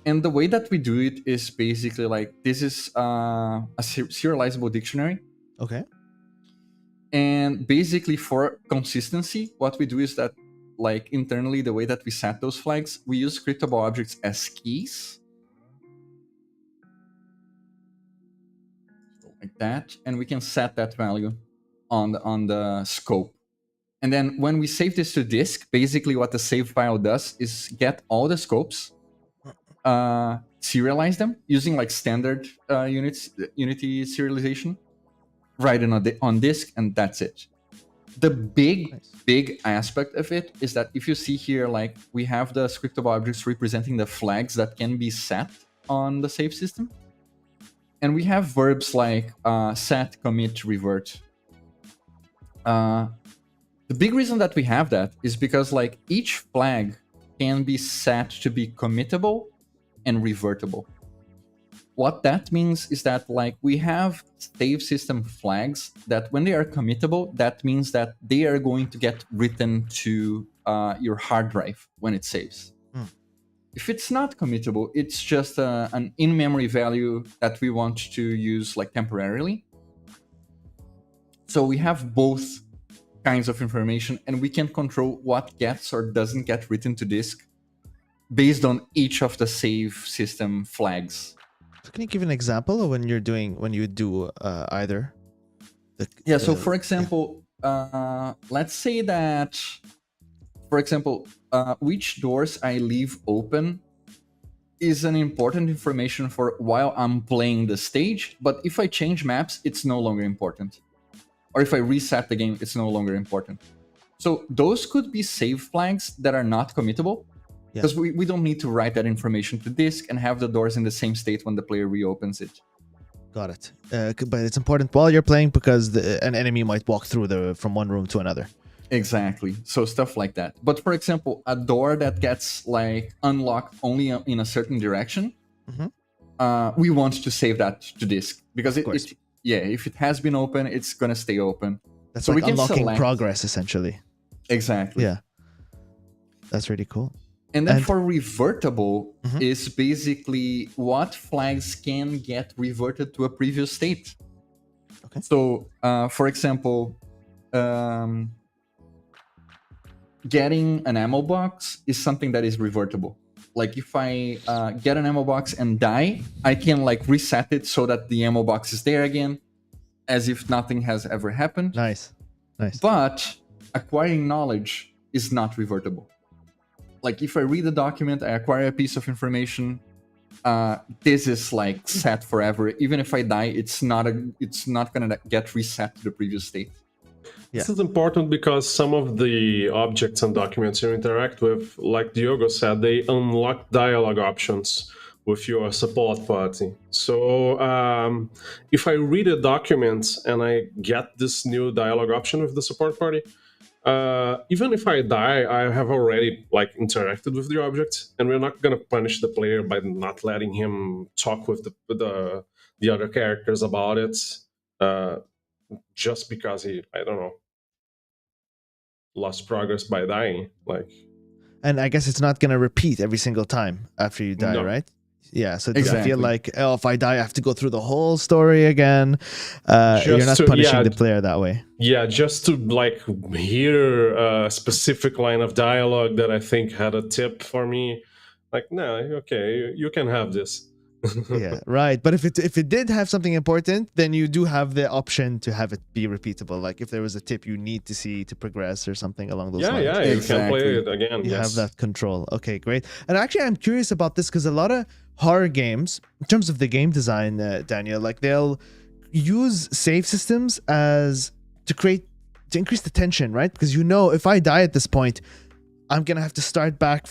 And the way that we do it is basically like this is a serializable dictionary. Okay. And basically for consistency, what we do is that like internally, the way that we set those flags, we use scriptable objects as keys. Like that. And we can set that value on the scope. And then when we save this to disk, basically what the save file does is get all the scopes, serialize them using like standard Unity serialization, write it on disk, and that's it. The big aspect of it is that if you see here, like we have the scriptable objects representing the flags that can be set on the save system. And we have verbs like set, commit, revert. The big reason that we have that is because like each flag can be set to be committable and revertible. What that means is that like we have save system flags that when they are committable, that means that they are going to get written to your hard drive when it saves. If it's not committable, it's just an in-memory value that we want to use like temporarily. So we have both kinds of information, and we can control what gets or doesn't get written to disk based on each of the save system flags. So can you give an example of when you do either? So for example, let's say that, for example, which doors I leave open is an important information for while I'm playing the stage, but if I change maps, it's no longer important. Or if I reset the game, it's no longer important. So those could be save flags that are not committable, because we don't need to write that information to disk and have the doors in the same state when the player reopens it. Got it. But it's important while you're playing because an enemy might walk through from one room to another. Exactly. So stuff like that. But for example, a door that gets like unlocked only in a certain direction, we want to save that to disk because if it has been open, it's gonna stay open. That's so like we can unlocking select progress, essentially. Exactly. Yeah. That's really cool. And then for revertible is basically what flags can get reverted to a previous state. Okay. So, for example, getting an ammo box is something that is revertible. Like if I get an ammo box and die, I can like reset it so that the ammo box is there again, as if nothing has ever happened. Nice. But acquiring knowledge is not revertible. Like if I read a document, I acquire a piece of information, this is like set forever. Even if I die, it's not gonna get reset to the previous state. This is important because some of the objects and documents you interact with, like Diogo said, they unlock dialogue options with your support party. So if I read a document and I get this new dialogue option with the support party, even if I die, I have already like interacted with the object, and we're not going to punish the player by not letting him talk with the other characters about it, just because he, I don't know, lost progress by dying. Like, And I guess it's not going to repeat every single time after you die, No. right? Yeah, so it doesn't feel Exactly. like, oh, if I die, I have to go through the whole story again. You're Just not to- punishing yeah. the player that way. Yeah, just to like hear a specific line of dialogue that I think had a tip for me. Like, no, okay, you can have this. Yeah, right. But if it did have something important, then you do have the option to have it be repeatable. Like if there was a tip you need to see to progress or something along those lines. Yeah, you can play Exactly. it again. You yes. have that control. Okay, great. And actually, I'm curious about this because a lot of horror games, in terms of the game design, Daniel, like they'll use save systems as to increase the tension, right? Because if I die at this point, I'm gonna have to start back,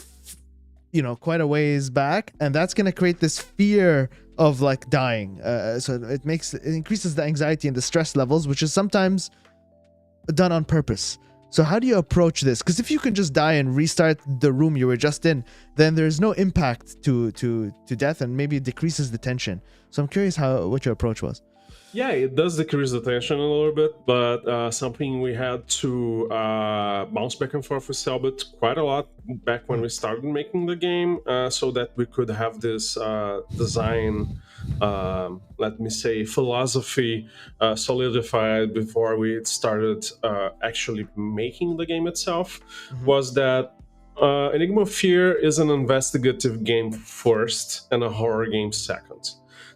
quite a ways back, and that's gonna create this fear of like dying. So it increases the anxiety and the stress levels, which is sometimes done on purpose. So how do you approach this? Because if you can just die and restart the room you were just in, then there's no impact to death, and maybe it decreases the tension. So I'm curious what your approach was. Yeah, it does decrease the tension a little bit, but something we had to bounce back and forth with Selbit quite a lot back when we started making the game, so that we could have this design, let me say, philosophy solidified before we started actually making the game itself, was that Enigma of Fear is an investigative game first and a horror game second.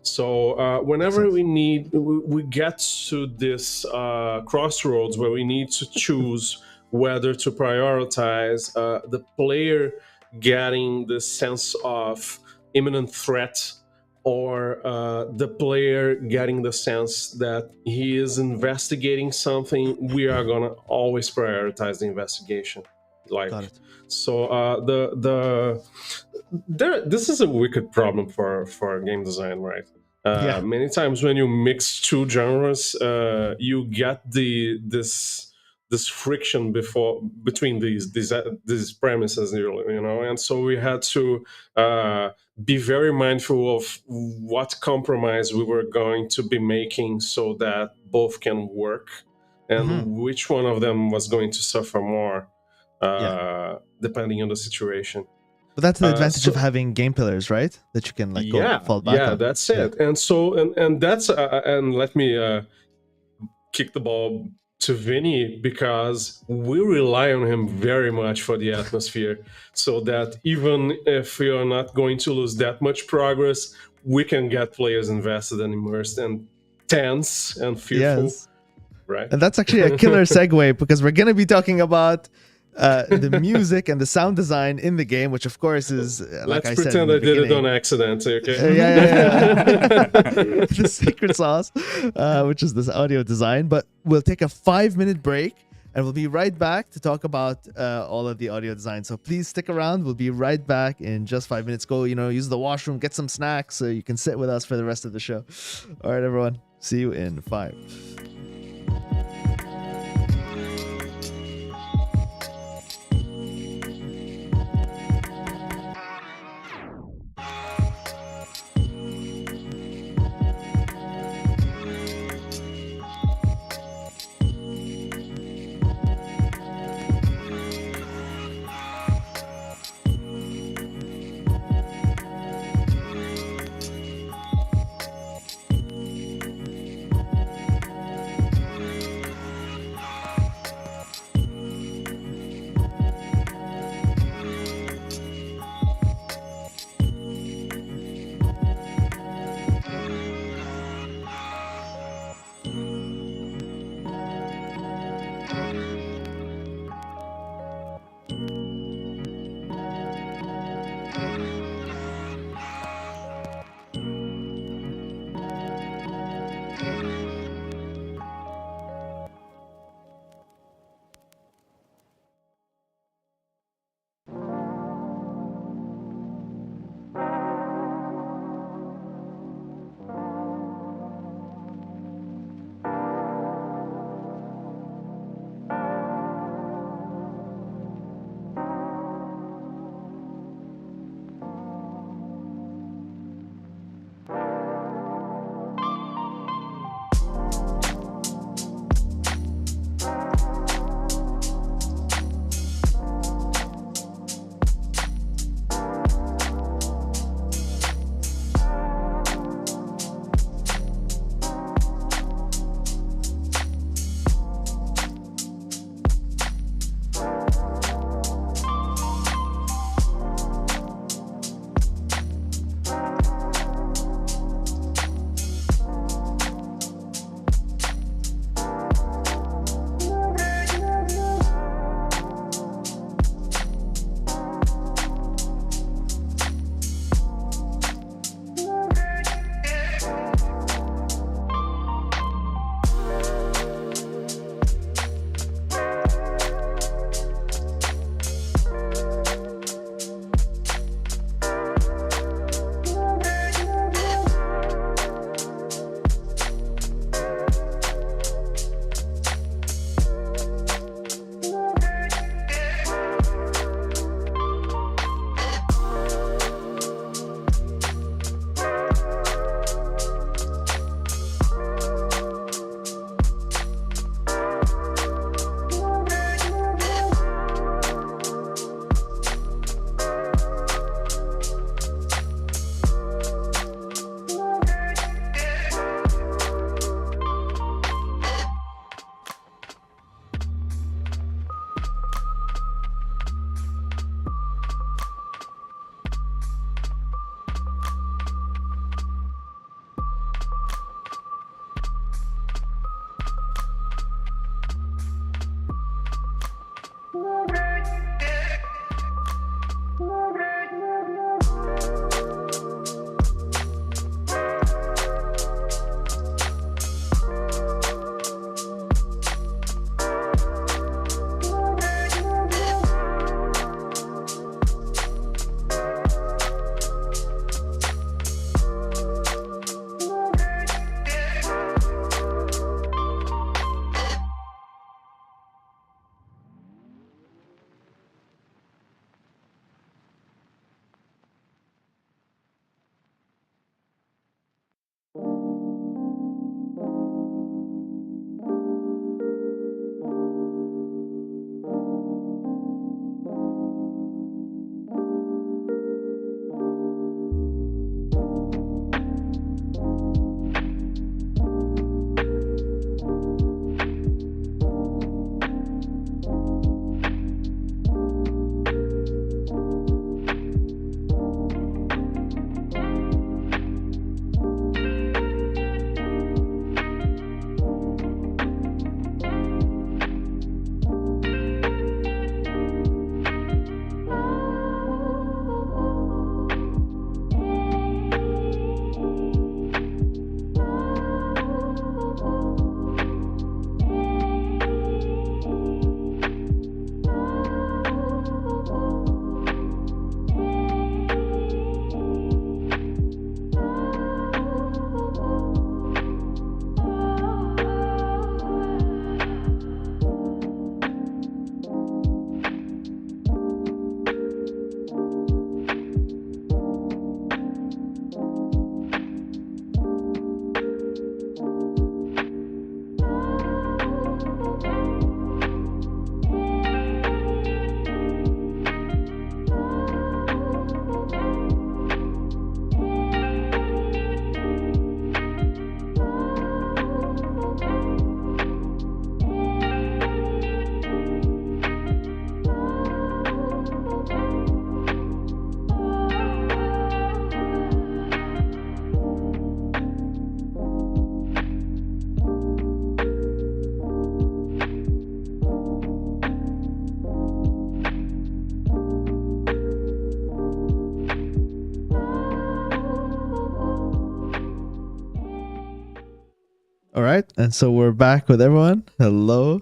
So whenever we get to this crossroads where we need to choose whether to prioritize the player getting the sense of imminent threat or the player getting the sense that he is investigating something, we are gonna always prioritize the investigation. Got it. So this is a wicked problem for game design, right? Yeah. Many times when you mix two genres, you get this friction between these premises, and so we had to be very mindful of what compromise we were going to be making so that both can work, and which one of them was going to suffer more, depending on the situation. But that's the advantage of having game pillars, right? That you can fall back on. That's it. And so and that's and let me kick the ball to Vinny, because we rely on him very much for the atmosphere, so that even if we are not going to lose that much progress, we can get players invested and immersed and tense and fearful. Yes. Right. And that's actually a killer segue, because we're going to be talking about the music and the sound design in the game, which of course is Let's pretend I did it on accident, okay? Yeah. The secret sauce, which is this audio design. But we'll take a 5-minute break, and we'll be right back to talk about all of the audio design. So please stick around. We'll be right back in just 5 minutes. Go, use the washroom, get some snacks, so you can sit with us for the rest of the show. All right, everyone. See you in 5. All right, and so we're back with everyone. Hello.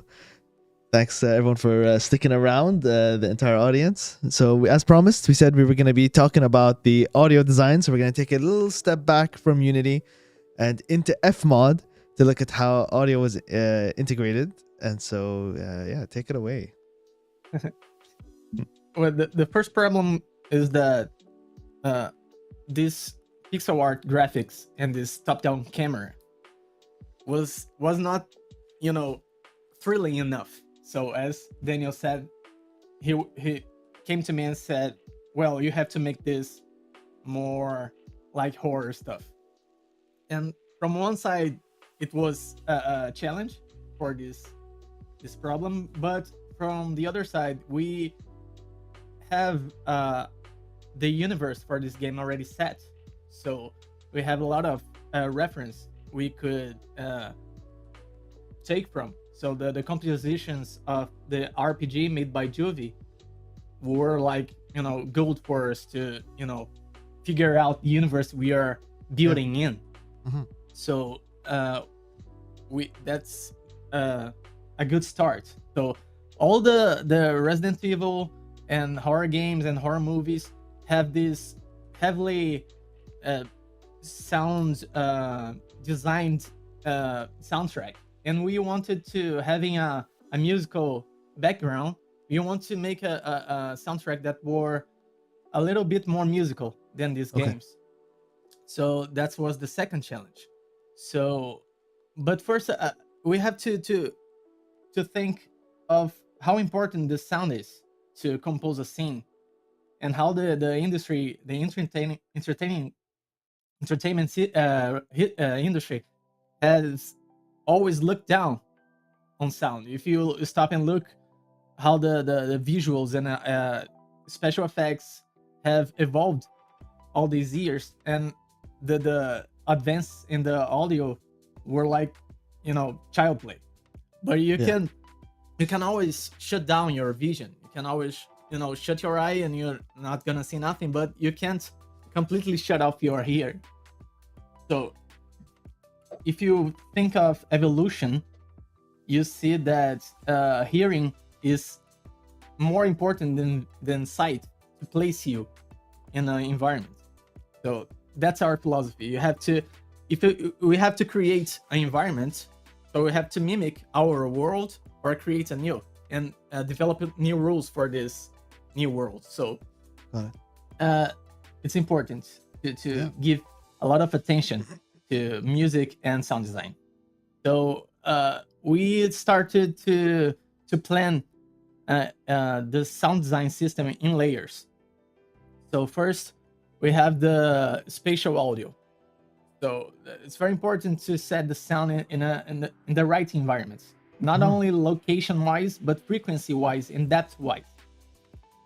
Thanks everyone for sticking around, the entire audience. So as promised, we said we were going to be talking about the audio design. So we're going to take a little step back from Unity and into Fmod to look at how audio was integrated. And so, yeah, take it away. Well, the first problem is that this pixel art graphics and this top-down camera was not, thrilling enough. So as Daniel said, he came to me and said, well, you have to make this more like horror stuff. And from one side, it was a challenge for this problem, but from the other side, we have the universe for this game already set. So we have a lot of reference we could take from. So the compositions of the RPG made by Juvie were like, gold for us to, figure out the universe we are building in. Mm-hmm. So that's a good start. So all the Resident Evil and horror games and horror movies have this heavily sound designed soundtrack, and we wanted to having a musical background. We want to make a soundtrack that were a little bit more musical than these games. So that was the second challenge. So, but first we have to think of how important the sound is to compose a scene, and how the industry, the entertainment industry has always looked down on sound. If you stop and look how the visuals and special effects have evolved all these years, and the advance in the audio were like, child play. But you can always shut down your vision. You can always, shut your eye and you're not gonna see nothing, but you can't completely shut off your ear. So if you think of evolution, you see that hearing is more important than sight to place you in an environment. So that's our philosophy. We have to create an environment, so we have to mimic our world or create a new, and develop new rules for this new world. So it's important to give a lot of attention to music and sound design. So we started to plan the sound design system in layers. So first we have the spatial audio. So it's very important to set the sound in the right environments, not only location wise, but frequency wise and depth wise.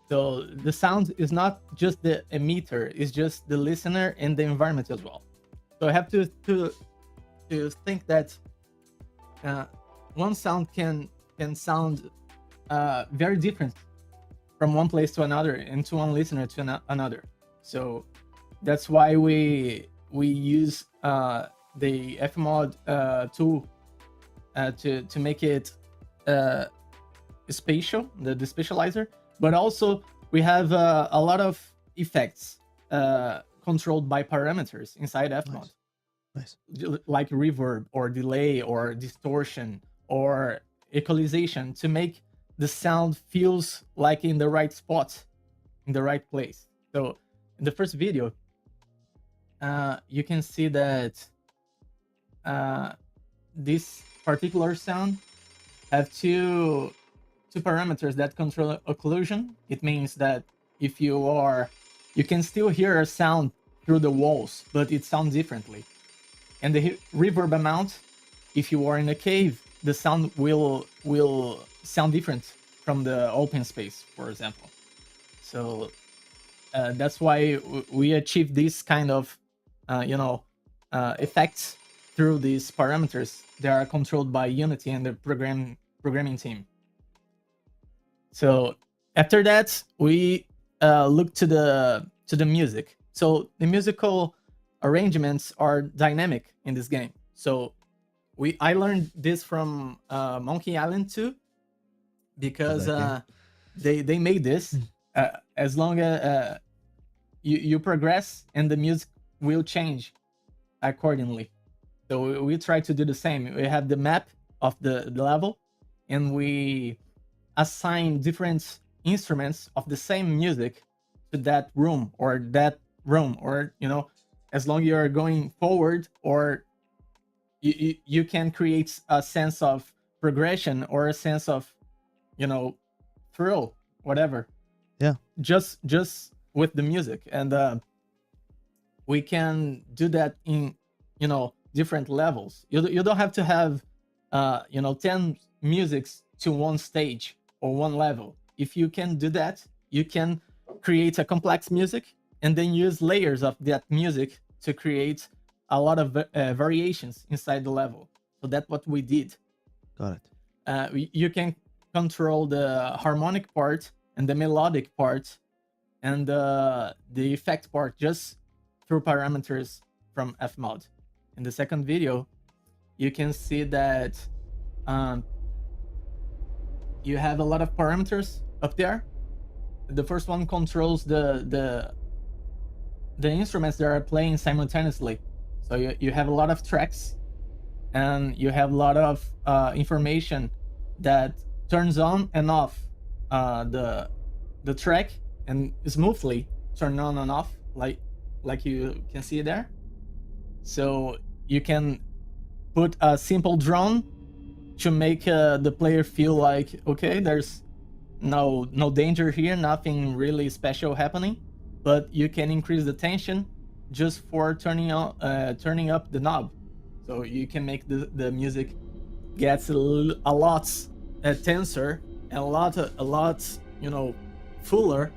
So the sound is not just the emitter, it's just the listener and the environment as well. So I have to think that one sound can sound very different from one place to another, and to one listener to another. So that's why we use the Fmod tool to make it spatial, the spatializer. But also we have a lot of effects controlled by parameters inside Fmod. Nice. Like reverb or delay or distortion or equalization, to make the sound feels like in the right spot, in the right place. So in the first video, you can see that this particular sound have two parameters that control occlusion. It means that if you can still hear a sound through the walls, but it sounds differently. And the reverb amount, if you are in a cave, the sound will sound different from the open space, for example. So that's why we achieve this kind of effects through these parameters that are controlled by Unity and the programming team. So after that, we look to the music. So the musical arrangements are dynamic in this game. So I learned this from Monkey Island too, because that they made this. As long as you progress, and the music will change accordingly. So we try to do the same. We have the map of the level, and we assign different instruments of the same music to that room, or as long you're going forward, or you can create a sense of progression, or a sense of, thrill, whatever. Yeah. Just with the music. And we can do that in different levels. You don't have to have 10 musics to one stage or one level. If you can do that, you can create a complex music, and then use layers of that music to create a lot of variations inside the level. So that's what we did. Got it. You can control the harmonic part and the melodic part and the effect part just through parameters from Fmod. In the second video, you can see that you have a lot of parameters up there. The first one controls the instruments that are playing simultaneously. So you have a lot of tracks, and you have a lot of information that turns on and off the track, and smoothly turn on and off, like you can see there. So you can put a simple drone to make the player feel like, okay, there's no danger here, nothing really special happening, but you can increase the tension just for turning up the knob. So you can make the music gets a lot tenser and a lot fuller,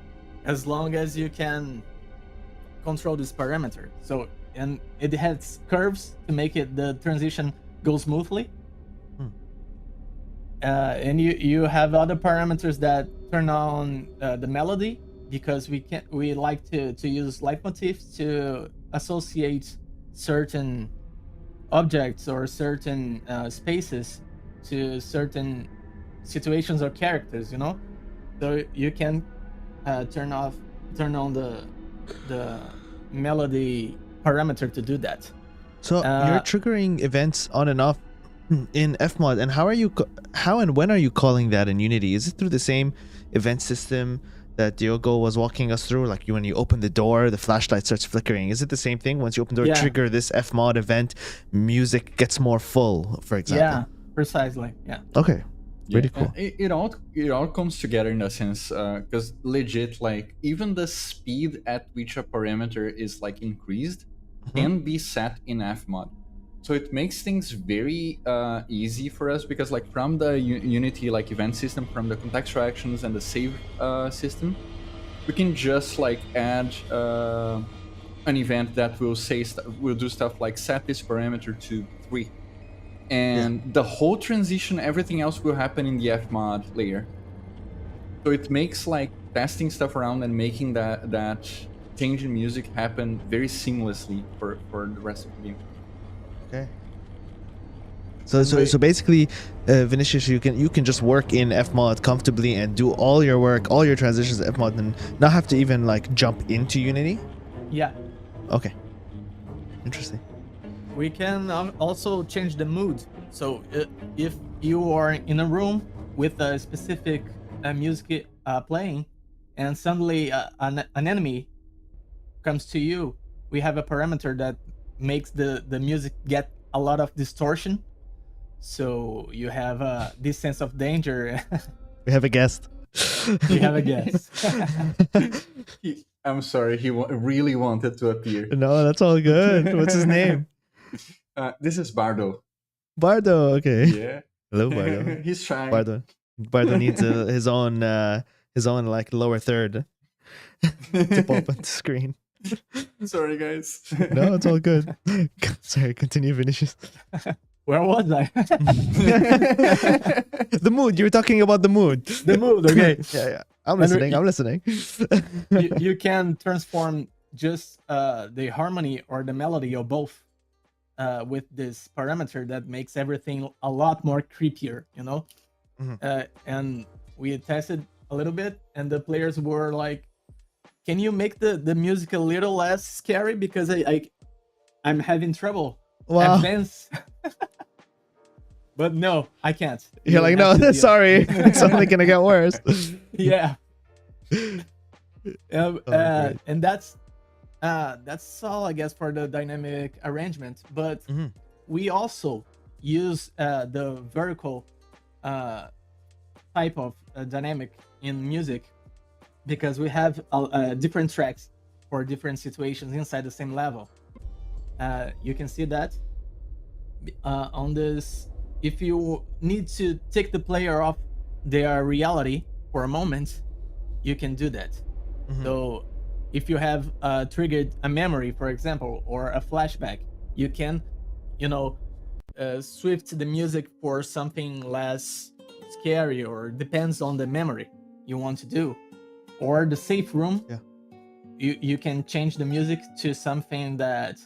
as long as you can control this parameter. So, and it has curves to make the transition go smoothly. And you have other parameters that turn on the melody, because we like to use leitmotifs to associate certain objects or certain spaces to certain situations or characters, So you can turn on the melody parameter to do that. So you're triggering events on and off in Fmod, and how and when are you calling that in Unity? Is it through the same event system that Diogo was walking us through? Like when you open the door, the flashlight starts flickering. Is it the same thing? Once you open the door, trigger this Fmod event, music gets more full, for example. Yeah, precisely. Yeah. Okay. Pretty cool. It all comes together in a sense, because legit, like even the speed at which a parameter is like increased can be set in Fmod. So it makes things very easy for us, because like from the Unity like event system, from the contextual actions and the save system, we can just like add an event that will will do stuff like set this parameter to 3, and the whole transition, everything else will happen in the Fmod layer. So it makes like testing stuff around and making that change in music happen very seamlessly for the rest of the game. Okay. So basically, Vinicius, you can just work in Fmod comfortably and do all your work, all your transitions in Fmod, and not have to even like jump into Unity. Yeah. Okay. Interesting. We can also change the mood. So if you are in a room with a specific music playing, and suddenly an enemy comes to you, we have a parameter that makes the music get a lot of distortion. So you have this sense of danger. We have a guest. We have a guest. I'm sorry, he really wanted to appear. No, that's all good. What's his name? This is Bardo. Bardo. Okay. Yeah. Hello, Bardo. He's trying. Bardo needs his own like lower third to pop on the screen. Sorry, guys. No, it's all good. Sorry, continue, Vinicius. Where was I? The mood. You were talking about the mood. The mood. Okay. Yeah. I'm listening. You can transform just the harmony or the melody or both with this parameter that makes everything a lot more creepier, you know. And we tested a little bit, and the players were like, "Can you make the music a little less scary because I'm having trouble Wow. advance." But no, I can't. You're like, no, sorry, it's only gonna get worse. Yeah. Great. And that's all, I guess, for the dynamic arrangement. But we also use the vertical type of dynamic in music, because we have different tracks for different situations inside the same level. You can see that on this. If you need to take the player off their reality for a moment, you can do that. So if you have triggered a memory, for example, or a flashback, you can, shift the music for something less scary, or depends on the memory you want to do. Or the safe room, you can change the music to something that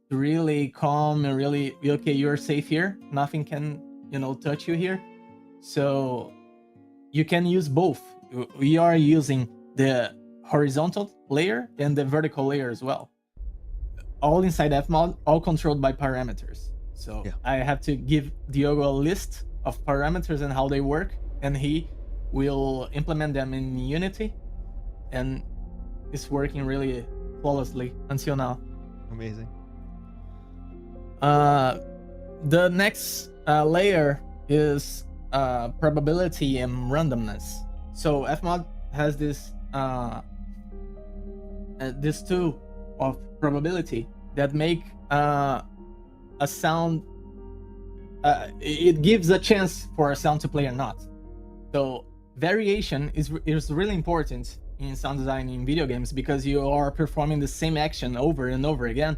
really calm and really, okay, you're safe here, nothing can touch you here. So you can use both. We are using the horizontal layer and the vertical layer as well, all inside fmod, all controlled by parameters. So I have to give Diogo a list of parameters and how they work, and he will implement them in Unity, and it's working really flawlessly until now. Amazing. The next layer is probability and randomness. So fmod has this tool of probability that make a sound. It gives a chance for a sound to play or not. So variation is really important in sound design in video games, because you are performing the same action over and over again,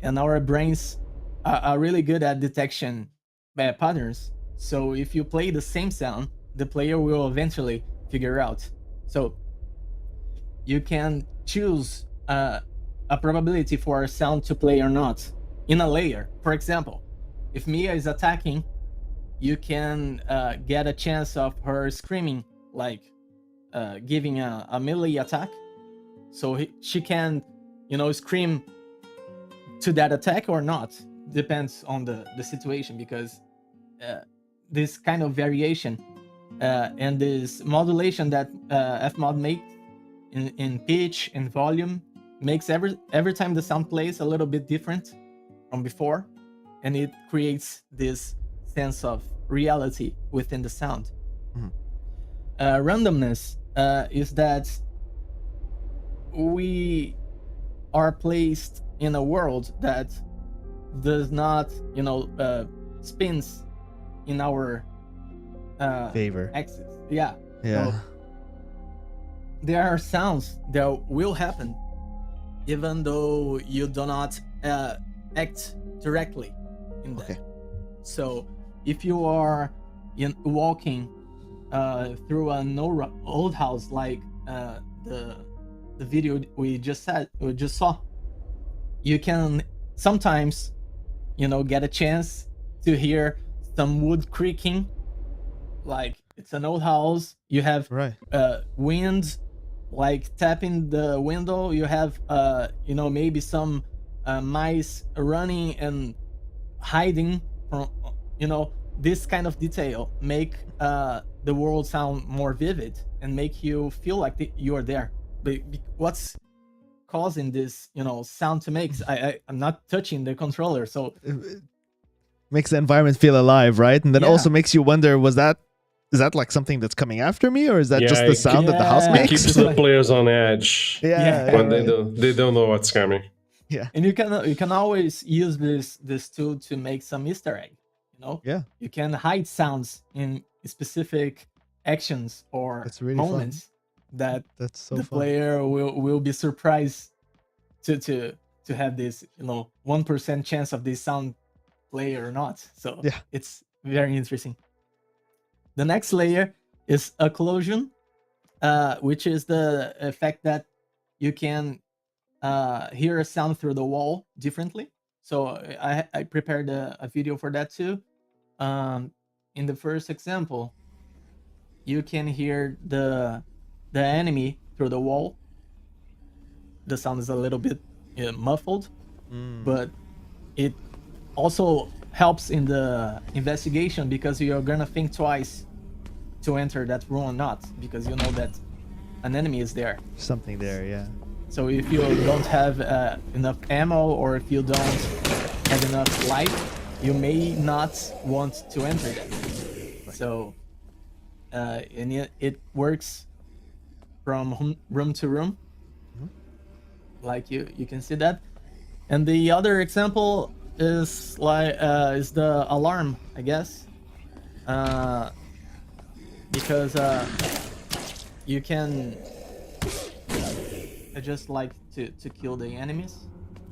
and our brains are really good at detection patterns. So if you play the same sound, the player will eventually figure out. So you can choose a probability for a sound to play or not in a layer. For example, if Mia is attacking, you can get a chance of her screaming, like giving a melee attack. So she can, scream to that attack or not. Depends on the situation, because this kind of variation and this modulation that fmod makes in pitch and volume makes every time the sound plays a little bit different from before, and it creates this sense of reality within the sound. Randomness is that we are placed in a world that does not, spins in our favor axis. Yeah. Yeah. So there are sounds that will happen even though you do not act directly in that. Okay. So if you are walking through an old house, like the video we just saw, you can sometimes get a chance to hear some wood creaking, like it's an old house. You have wind like tapping the window. You have maybe some mice running and hiding from this kind of detail make the world sound more vivid and make you feel like you are there. But what's causing this sound to make? I'm not touching the controller, so it makes the environment feel alive, right? And then also makes you wonder, is that like something that's coming after me, or is that just the sound that the house It makes? keeps the players on edge when they don't know what's coming. Yeah. And you can always use this tool to make some Easter egg. You can hide sounds in specific actions or moments that the player will be surprised to have this 1% chance of this sound play or not. So it's very interesting. The next layer is occlusion, which is the effect that you can hear a sound through the wall differently. So I prepared a video for that too. In the first example, you can hear the enemy through the wall. The sound is a little bit muffled, but it also helps in the investigation because you're gonna think twice to enter that room or not, because you know that an enemy is there. Something there, yeah. So if you don't have enough ammo, or if you don't have enough life, you may not want to enter that. So and it works from room to room, like you can see that. And the other example is like is the alarm, I guess, because you can. I just like to kill the enemies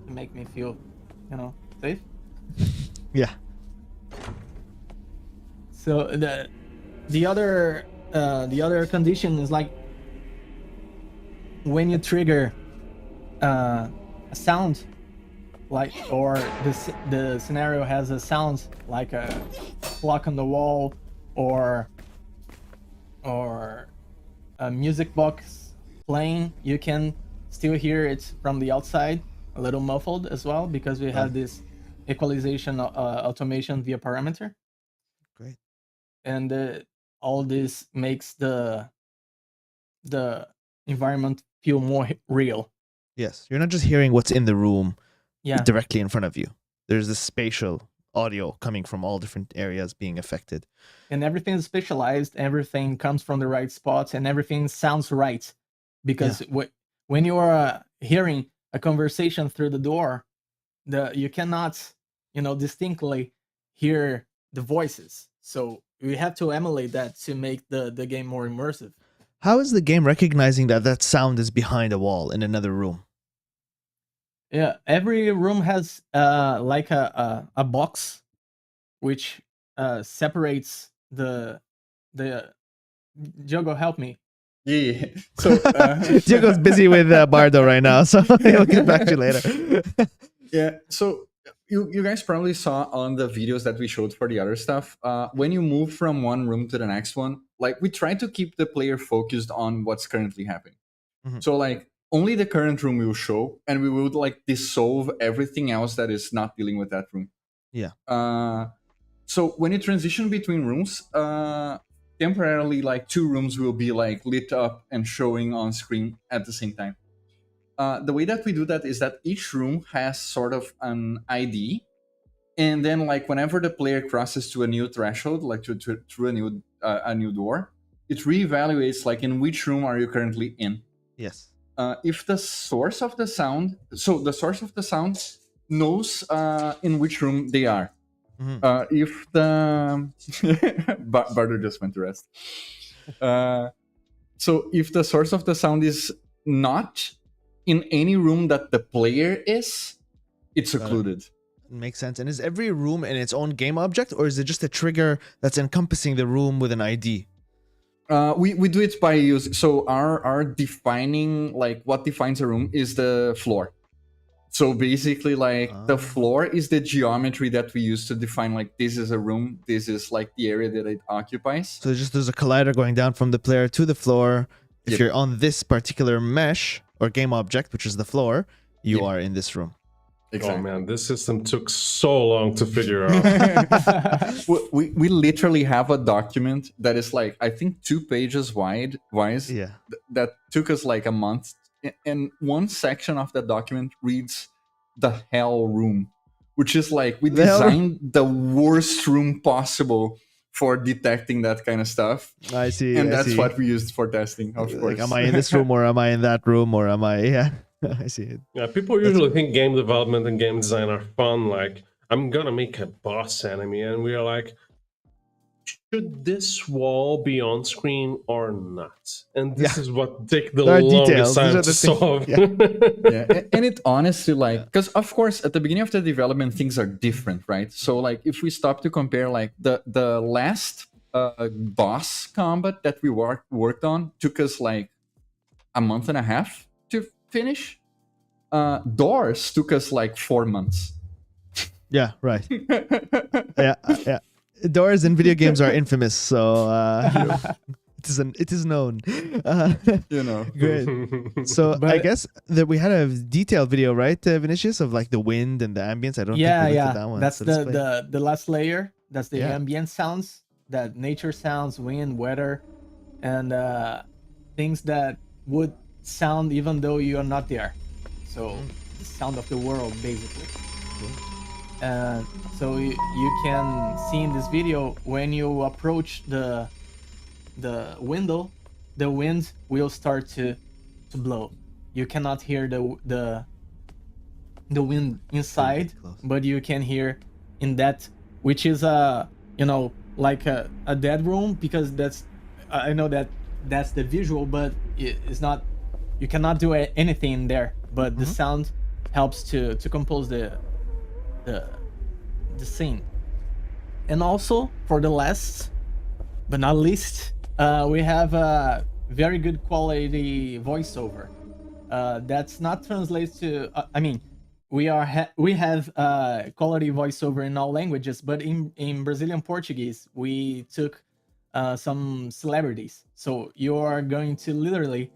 to make me feel, safe. Yeah. So the other condition is like when you trigger a sound, like, or the scenario has a sound like a clock on the wall, or a music box playing, you can still hear it from the outside, a little muffled as well, because we have this equalization automation via parameter. Great. And all this makes the environment feel more real. Yes. You're not just hearing what's in the room Yeah. directly in front of you. There's this spatial audio coming from all different areas being affected. And everything is specialized, everything comes from the right spots, and everything sounds right. Because when you are hearing a conversation through the door, you cannot, distinctly hear the voices. So we have to emulate that to make the game more immersive. How is the game recognizing that sound is behind a wall in another room? Yeah, every room has like a box which separates the Diogo, help me. Yeah. So Diogo's busy with Bardo right now, so he'll get back to you later. yeah. So you guys probably saw on the videos that we showed for the other stuff. When you move from one room to the next one, like, we try to keep the player focused on what's currently happening. Mhm. So like only the current room will show, and we would like dissolve everything else that is not dealing with that room. Yeah. So when you transition between rooms, temporarily like two rooms will be like lit up and showing on screen at the same time. The way that we do that is that each room has sort of an ID, and then like whenever the player crosses to a new threshold, like through a new door, it reevaluates like in which room are you currently in. Yes. If the source of the sound, so the source of the sound knows in which room they are. If the Bardo just went to rest. So if the source of the sound is not in any room that the player is, it's occluded. Makes sense. And is every room in its own game object, or is it just a trigger that's encompassing the room with an ID? We do it by using, so our defining, like what defines a room is the floor. So basically like the floor is the geometry that we use to define like this is a room, this is like the area that it occupies. So there's a collider going down from the player to the floor. If Yep. you're on this particular mesh or game object, which is the floor, you are in this room. Exactly. Oh man, this system took so long to figure out. we literally have a document that is like, I think 2 pages wide, Yeah. that took us like a month, and one section of that document reads the hell room, which is like we The hell room. designed the worst room possible for detecting that kind of stuff, I see. and I that's see. what we used for testing, of course. Like, am I in this room or am I in that room or am I? Yeah. I see it. Yeah, people usually think game development and game design are fun. Like, I'm gonna make a boss enemy, and we are like, should this wall be on screen or not? And this is what take the There are longest details. These time are to the things- solve. yeah. Yeah, and it honestly, like, because of course at the beginning of the development things are different, right? So like if we stop to compare, like the last boss combat that we worked on took us like a month and a half to finish. Doors took us like 4 months. Yeah, right. Yeah. Doors in video games are infamous, so it is known. You know. Great. So I But guess that we had a detailed video, right, Vinicius, of like the wind and the ambience. I don't think we looked at that one. That's so let's play. the last layer. That's the Yeah. ambient sounds, that nature sounds, wind, weather, and things that would sound even though you are not there. So the sound of the world, basically. And so you can see in this video, when you approach the window, the wind will start to blow. You cannot hear the wind inside, Close. but you can hear in that, which is like a dead room, because I know that's the visual, but it's not, you cannot do anything in there, but the sound helps to compose the scene. And also, for the last but not least, we have a very good quality voiceover. That's not translated to I mean, we have quality voiceover in all languages, but in Brazilian Portuguese we took some celebrities, so you are going to literally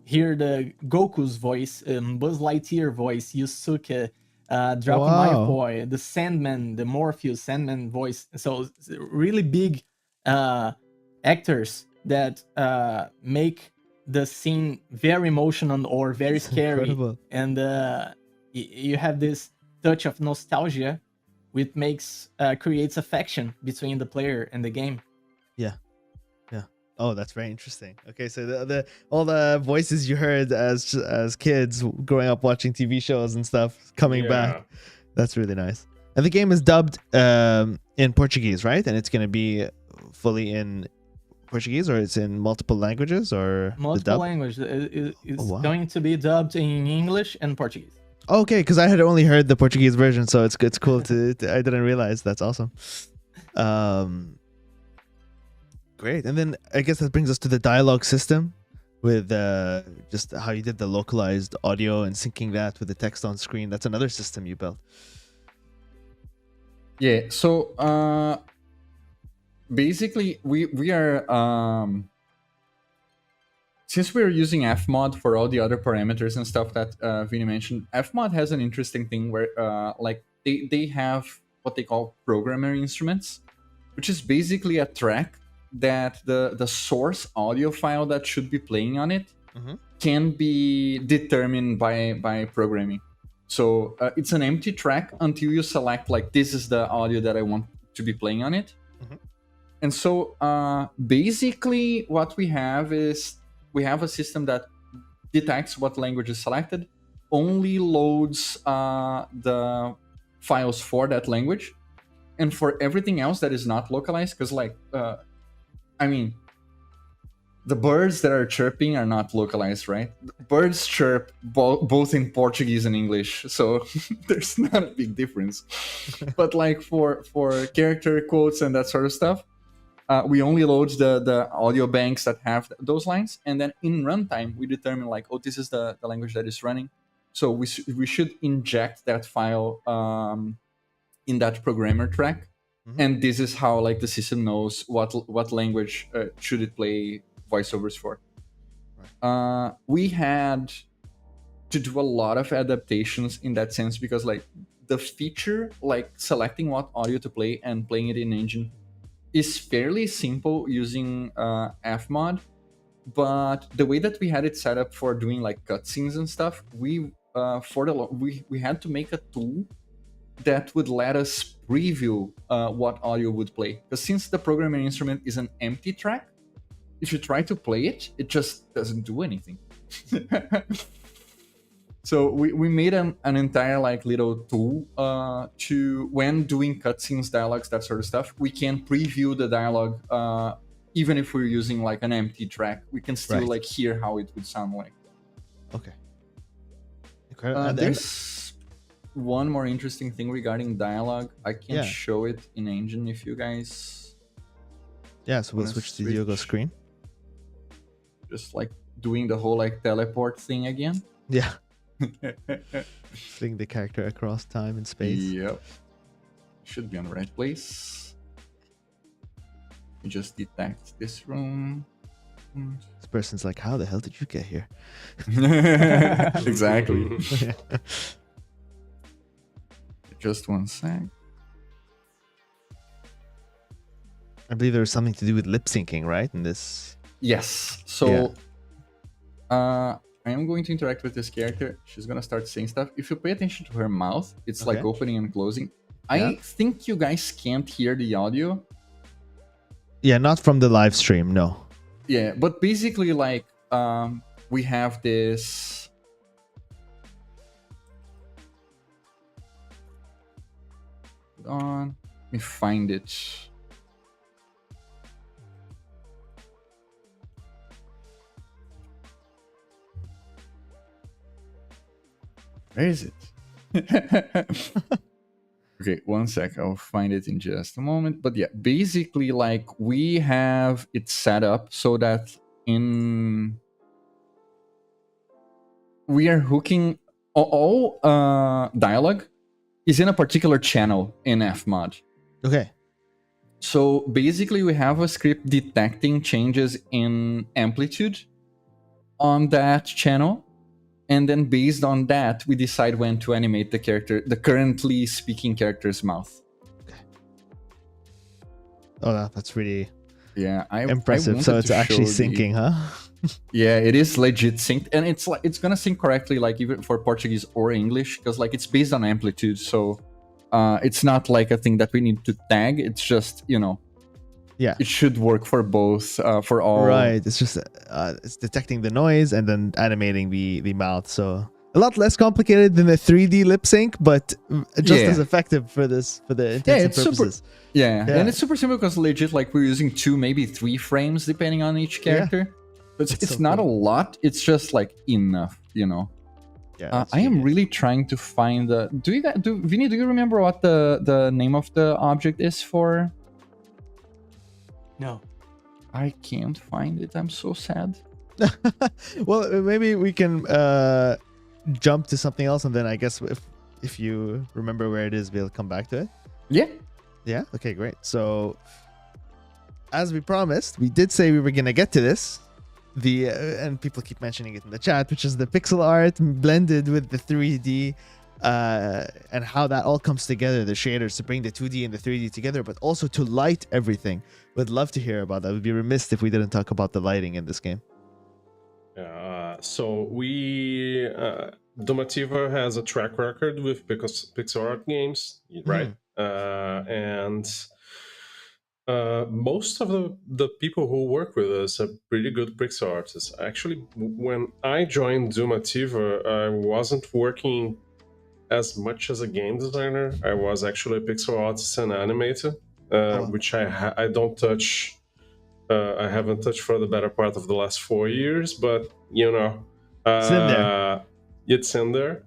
hear the Goku's voice, Buzz Lightyear voice, Yusuke, Draco Wow. Malfoy, the Sandman, the Morpheus Sandman voice. So really big actors that make the scene very emotional or very scary. Incredible. And you have this touch of nostalgia, which creates affection between the player and the game. Yeah. Oh, that's very interesting. Okay, so the all the voices you heard as kids growing up watching TV shows and stuff coming back. That's really nice. And the game is dubbed in Portuguese, right? And it's going to be fully in Portuguese, or it's in multiple languages, or Multiple languages. It's wow. going to be dubbed in English and Portuguese. Okay, because I had only heard the Portuguese version, so it's cool to I didn't realize. That's awesome. Great. And then I guess that brings us to the dialogue system, with just how you did the localized audio and syncing that with the text on screen. That's another system you built. Yeah, so basically we are since we're using fmod for all the other parameters and stuff that Vinny mentioned, fmod has an interesting thing where like they have what they call programmer instruments, which is basically a track that the source audio file that should be playing on it can be determined by programming. So it's an empty track until you select, like, this is the audio that I want to be playing on it. And so basically what we have is we have a system that detects what language is selected, only loads the files for that language, and for everything else that is not localized, because like I mean, the birds that are chirping are not localized, right? Birds chirp both in Portuguese and English, so there's not a big difference. But like for character quotes and that sort of stuff, we only load the audio banks that have those lines, and then in runtime we determine, like, oh, this is the language that is running, so we should inject that file in that programmer track. And this is how, like, the system knows what language should it play voiceovers for. We had to do a lot of adaptations in that sense, because like the feature, like selecting what audio to play and playing it in engine, is fairly simple using fmod, but the way that we had it set up for doing like cutscenes and stuff, we had to make a tool that would let us preview what audio would play. Because since the programming instrument is an empty track, if you try to play it, it just doesn't do anything. So we made an entire like little tool to, when doing cutscenes, dialogues, that sort of stuff, we can preview the dialogue even if we're using like an empty track. We can still like hear how it would sound like. Okay. There's one more interesting thing regarding dialogue. I can show it in engine if you guys. Yeah, so we'll switch to Diogo's screen. Just like doing the whole like teleport thing again. Yeah. Fling the character across time and space. Yep. Should be on the right place. You just detect this room. This person's like, how the hell did you get here? Exactly. Just one sec. I believe there was something to do with lip syncing, right? In this. Yes. So I am going to interact with this character. She's gonna start saying stuff. If you pay attention to her mouth, it's like Okay. opening and closing. Yeah. I think you guys can't hear the audio. Yeah, not from the live stream, no. Yeah, but basically, like, we have this. Hold on, let me find it. Where is it? Okay, one sec. I'll find it in just a moment. But yeah, basically, like, we have it set up so that we are hooking all dialogue is in a particular channel in Fmod. Okay. So basically, we have a script detecting changes in amplitude on that channel, and then based on that, we decide when to animate the character, the currently speaking character's mouth. Oh, that's really impressive. So it's actually syncing, huh? Yeah, it is legit synced, and it's gonna sync correctly, like even for Portuguese or English, because like it's based on amplitude. So it's not like a thing that we need to tag. It's just it should work for both, for all. Right. It's just it's detecting the noise and then animating the mouth. So a lot less complicated than the 3D lip sync, but just as effective for the intents and purposes. And it's super simple because legit, like, we're using 2, maybe 3 frames depending on each character. It's so not a lot. It's just like enough, Yeah. I am really trying to find the. Vinny? Do you remember what the name of the object is for? No. I can't find it. I'm so sad. Well, maybe we can jump to something else, and then I guess if you remember where it is, we'll come back to it. Yeah. Yeah. Okay. Great. So, as we promised, we did say we were gonna get to this. And people keep mentioning it in the chat, which is the pixel art blended with the 3D, and how that all comes together, the shaders to bring the 2D and the 3D together, but also to light everything. Would love to hear about that. We'd be remiss if we didn't talk about the lighting in this game. So Domativa has a track record with pixel art games, right? And most of the people who work with us are pretty good pixel artists. Actually, when I joined Domativa, I wasn't working as much as a game designer. I was actually a pixel artist and animator, which I don't touch. I haven't touched for the better part of the last 4 years, but it's in there. It's in there.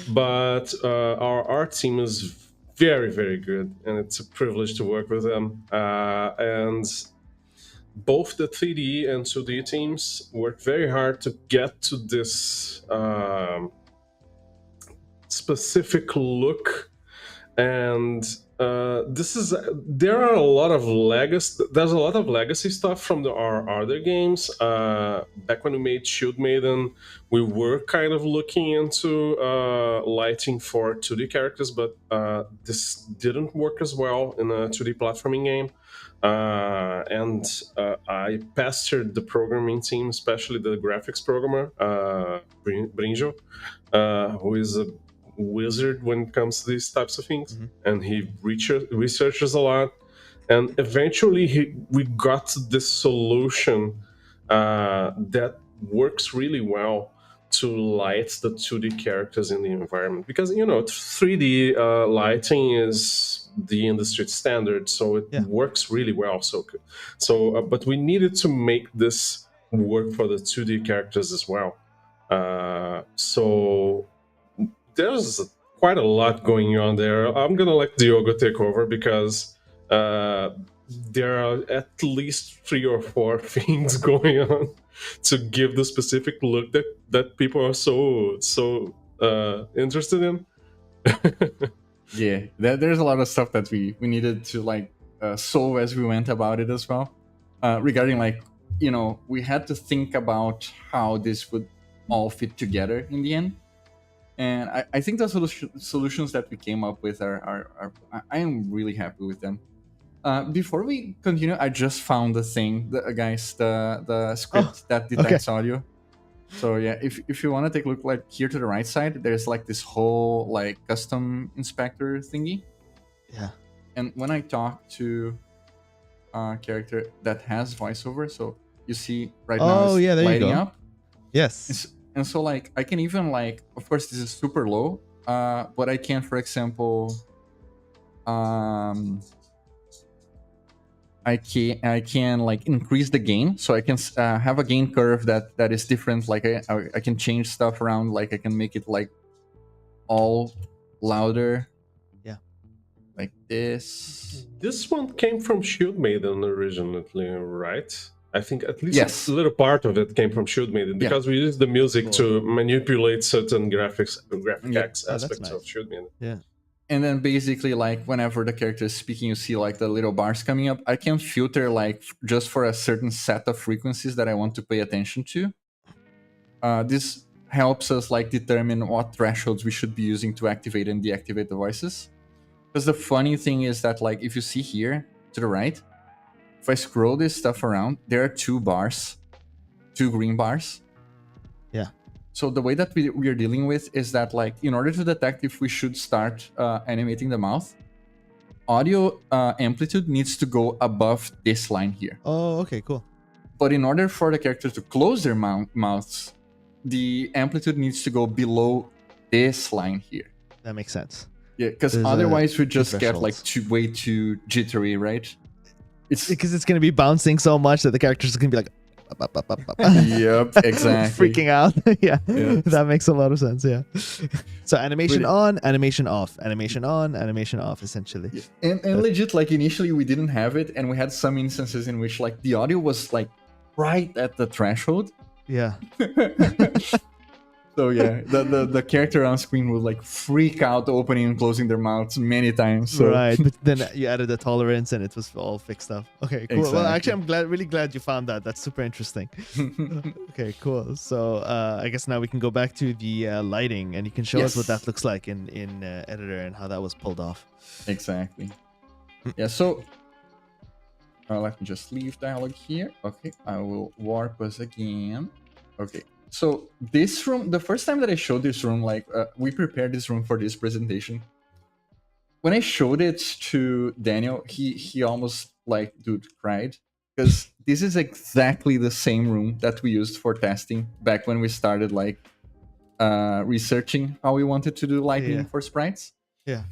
But our art team is very, very good, and it's a privilege to work with them. And both the 3D and 2D teams work very hard to get to this specific look. And there are a lot of legacy stuff from our other games. Back when we made Shield Maiden, we were kind of looking into lighting for 2D characters, but this didn't work as well in a 2D platforming game. And I pestered the programming team, especially the graphics programmer, Brinjo, who is a wizard when it comes to these types of things, and he researches a lot, and eventually we got this solution that works really well to light the 2D characters in the environment, because 3D lighting is the industry standard, so it works really well. But we needed to make this work for the 2D characters as well. So there's quite a lot going on there. I'm gonna let Diogo take over because there are at least 3 or 4 things going on to give the specific look that people are so interested in. Yeah, there's a lot of stuff that we needed to like solve as we went about it as well. Regarding like, we had to think about how this would all fit together in the end. And I think the solutions that we came up with are I am really happy with them. Before we continue, I just found the thing, guys, the script that detects audio. So yeah, if you want to take a look, like here to the right side, there's like this whole like custom inspector thingy. Yeah. And when I talk to a character that has voiceover, so you see right now it's there you lighting go. up. Yes. And so like I can even like, of course this is super low, but I can, for example, I can like increase the gain, so I can have a gain curve that is different. Like I can change stuff around. Like I can make it like all louder. Yeah. Like this. This one came from Shield Maiden originally, right? I think at least Yes. a little part of it came from Shield Maiden because we used the music to manipulate certain graphic aspects nice. of Shield Maiden. Yeah. And then basically, like whenever the character is speaking, you see like the little bars coming up. I can filter like just for a certain set of frequencies that I want to pay attention to. This helps us like determine what thresholds we should be using to activate and deactivate the voices. Because the funny thing is that like if you see here to the right, if I scroll this stuff around, there are two green bars. Yeah. So the way that we are dealing with is that like in order to detect if we should start animating the mouth, audio amplitude needs to go above this line here. Oh, okay, cool. But in order for the character to close their mouths, the amplitude needs to go below this line here. That makes sense. Yeah, because There's otherwise we two just get like thresholds. way too jittery, right? It's because it's gonna be bouncing so much that the character's gonna be like Yep, exactly. freaking out. Yeah, Yeah. that makes a lot of sense. Yeah. So animation on, animation off, animation on, animation off, essentially. Yeah. And legit, like initially we didn't have it, and we had some instances in which like the audio was like right at the threshold. Yeah. So yeah, the character on screen would like freak out opening and closing their mouths many times. So. Right, but then you added the tolerance and it was all fixed up. Okay, cool. Well, actually, Exactly. I'm really glad you found that. That's super interesting. Okay, cool. So I guess now we can go back to the lighting, and you can show us what Yes. that looks like in editor and how that was pulled off. Exactly. Yeah, so let me just leave dialogue here. Okay, I will warp us again. Okay, so this room, the first time that I showed this room, like we prepared this room for this presentation. When I showed it to Daniel, he almost like cried, because this is exactly the same room that we used for testing back when we started like researching how we wanted to do lighting for sprites. Yeah,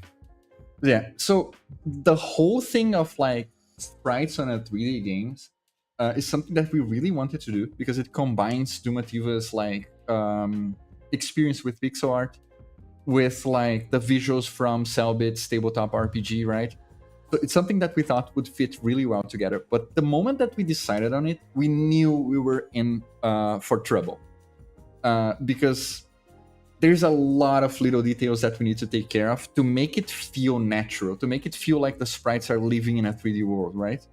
so the whole thing of like sprites on a 3D games is something that we really wanted to do because it combines Dumativa's like experience with pixel art with like the visuals from Cellbit's tabletop RPG, right? So it's something that we thought would fit really well together. But the moment that we decided on it, we knew we were in for trouble because there's a lot of little details that we need to take care of to make it feel natural, to make it feel like the sprites are living in a 3D world, right?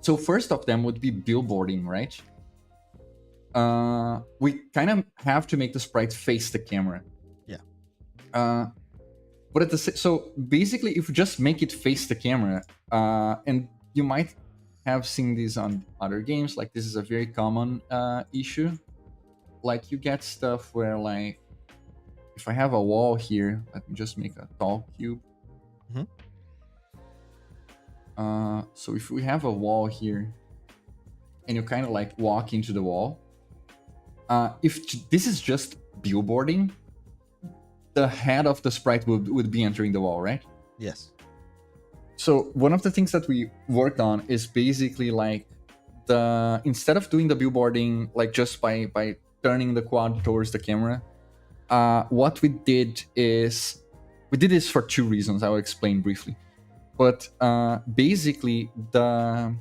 So first of them would be billboarding, right? We kind of have to make the sprite face the camera. Yeah. But so basically, if you just make it face the camera, and you might have seen this on other games, like this is a very common issue. Like you get stuff where like, if I have a wall here, let me just make a tall cube. So if we have a wall here, and you kind of like walk into the wall, if this is just billboarding, the head of the sprite would be entering the wall, right? Yes. So one of the things that we worked on is basically like instead of doing the billboarding like just by turning the quad towards the camera, what we did is we did this for two reasons. I will explain briefly. But basically the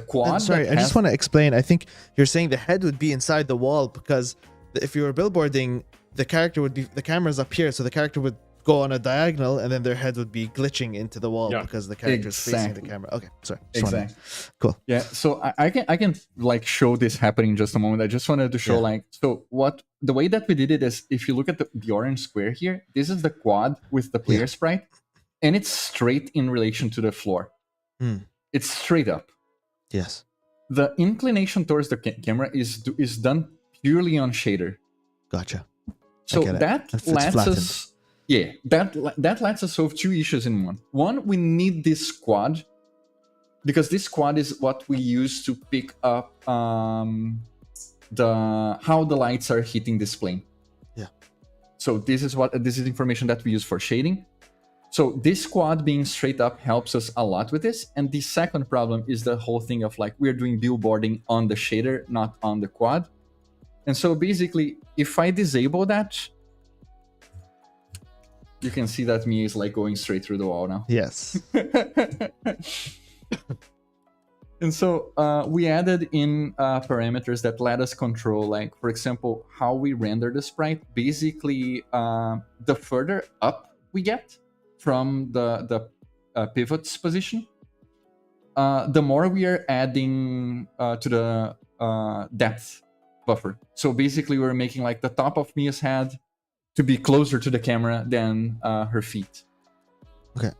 quad. Sorry, I just want to explain. I think you're saying the head would be inside the wall because if you were billboarding, the camera's up here, so the character would go on a diagonal, and then their head would be glitching into the wall Yeah. because the character is facing the Exactly. camera. Okay, sorry. Just wanted- Exactly. Cool. Yeah, so I can like show this happening in just a moment. I just wanted to show Yeah. like, so what the way that we did it is, if you look at the orange square here, this is the quad with the player sprite, and it's straight in relation to the floor. Hmm. It's straight up. Yes. The inclination towards the camera is done purely on shader. Gotcha. So get it. that It's lets flattened. us, yeah, that lets us solve two issues in one. One, we need this quad because this quad is what we use to pick up how the lights are hitting this plane. Yeah. So this is information that we use for shading. So this quad being straight up helps us a lot with this. And the second problem is the whole thing of like, we're doing billboarding on the shader, not on the quad. And so basically, if I disable that, you can see that me is like going straight through the wall now. Yes. And so we added in parameters that let us control, like, for example, how we render the sprite. Basically, the further up we get from the pivot's position, the more we are adding to the depth buffer. So basically, we're making like the top of Mia's head to be closer to the camera than her feet. Okay.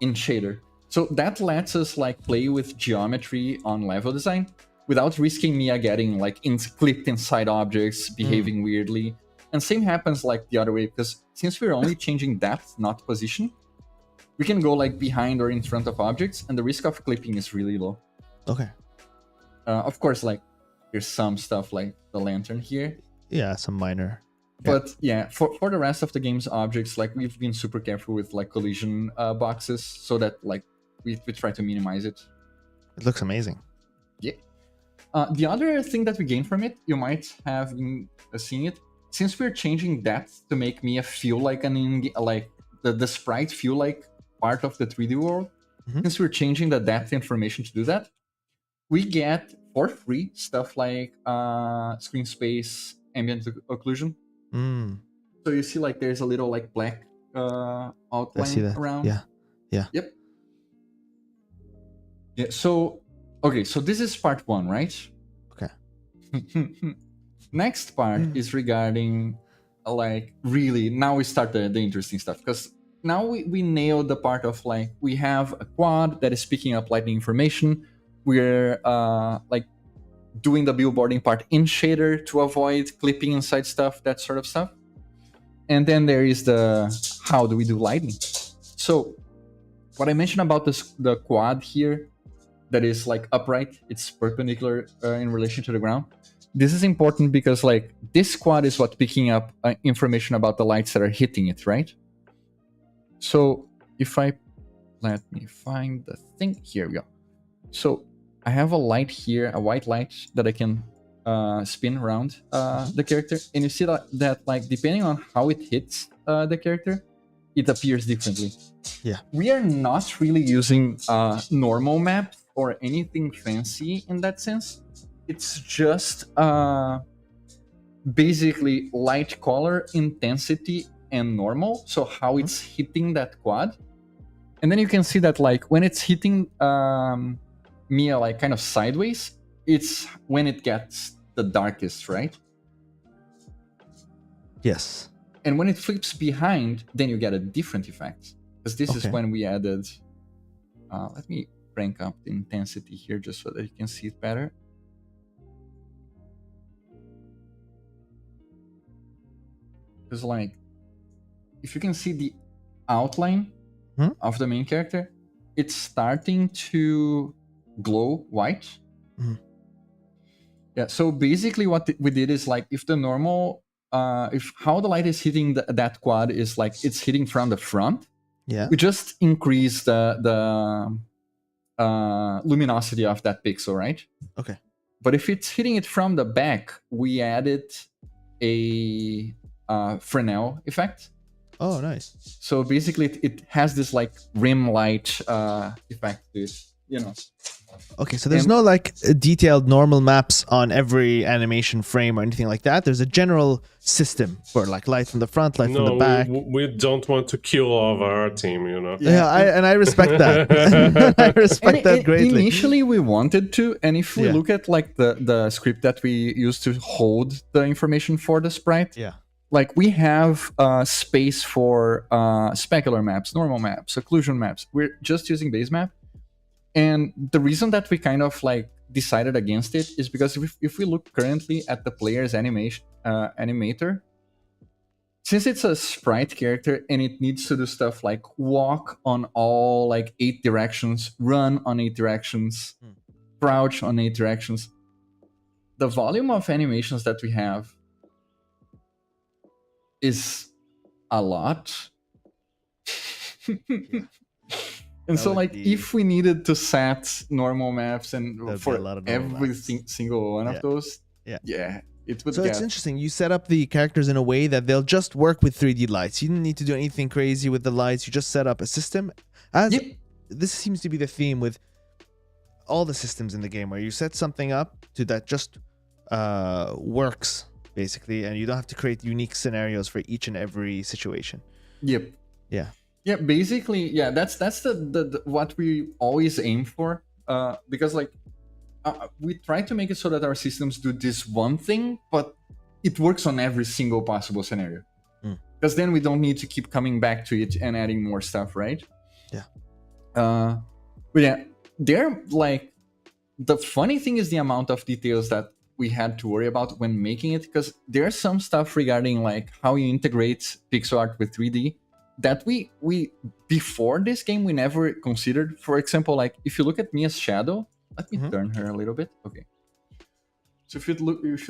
In shader. So that lets us like play with geometry on level design without risking Mia getting like clipped inside objects, behaving weirdly. And same happens like the other way, because since we're only changing depth, not position, we can go like behind or in front of objects, and the risk of clipping is really low. Okay. Of course, like there's some stuff like the lantern here. Yeah, some minor. But yeah, for the rest of the game's objects, like we've been super careful with like collision boxes so that like we try to minimize it. It looks amazing. Yeah. The other thing that we gain from it, you might have been seeing it, since we're changing depth to make Mia feel like the sprite feel like part of the 3D world. Since we're changing the depth information to do that, we get for free stuff like screen space, ambient occlusion. So you see like there's a little like black outline I see that. around. Yeah. Yep. Yeah. So okay, so this is part one, right? Okay. Next part is regarding like really now we start the interesting stuff, because now we nailed the part of like we have a quad that is picking up lighting information. We're like doing the billboarding part in shader to avoid clipping inside stuff, that sort of stuff. And then there is the how do we do lighting. So what I mentioned about the quad here, that is like upright, it's perpendicular in relation to the ground. This is important because like this quad is what picking up information about the lights that are hitting it, right? So if let me find the thing, here we go. So I have a light here, a white light that I can spin around the character, and you see that like depending on how it hits the character, it appears differently. Yeah. We are not really using normal map or anything fancy in that sense. It's just basically light color, intensity, and normal. So how it's hitting that quad. And then you can see that like when it's hitting Mia like kind of sideways, it's when it gets the darkest, right? Yes. And when it flips behind, then you get a different effect. Because this is when we added... let me crank up the intensity here just so that you can see it better. Because like, if you can see the outline of the main character, it's starting to glow white. Yeah, so basically what we did is like, if the normal... if how the light is hitting that quad is like it's hitting from the front, we just increase the luminosity of that pixel, right? Okay. But if it's hitting it from the back, we added a Fresnel effect. Oh, nice. So basically, it has this like rim light effect to it. you know. Okay, so there's And- no like detailed normal maps on every animation frame or anything like that. There's a general system for like light from the front, light from the No, back. we don't want to kill all of our team, you know. Yeah, I respect that. I respect And that greatly. Initially, we wanted to, and if we Yeah. look at like the script that we used to hold the information for the sprite, Yeah. like we have space for specular maps, normal maps, occlusion maps. We're just using base map, and the reason that we kind of like decided against it is because if we look currently at the player's animation animator, since it's a sprite character and it needs to do stuff like walk on all like 8 directions, run on 8 directions, crouch on 8 directions, the volume of animations that we have is a lot. And That so would like be- if we needed to set normal maps and That'd be for a lot of normal every maps. single one Yeah. of those, Yeah. it would So get it's interesting. You set up the characters in a way that they'll just work with 3D lights. You didn't need to do anything crazy with the lights. You just set up a system. As Yep. this seems to be the theme with all the systems in the game, where you set something up to that just works basically, and you don't have to create unique scenarios for each and every situation. Yep. Yeah. Yeah, basically, yeah, that's the what we always aim for. Because like we try to make it so that our systems do this one thing, but it works on every single possible scenario. Because then we don't need to keep coming back to it and adding more stuff, right? Yeah. But yeah, they're like the funny thing is the amount of details that we had to worry about when making it, because there's some stuff regarding like how you integrate pixel art with 3D that we before this game we never considered. For example, like if you look at Mia's shadow, let me turn her a little bit. Okay. So if you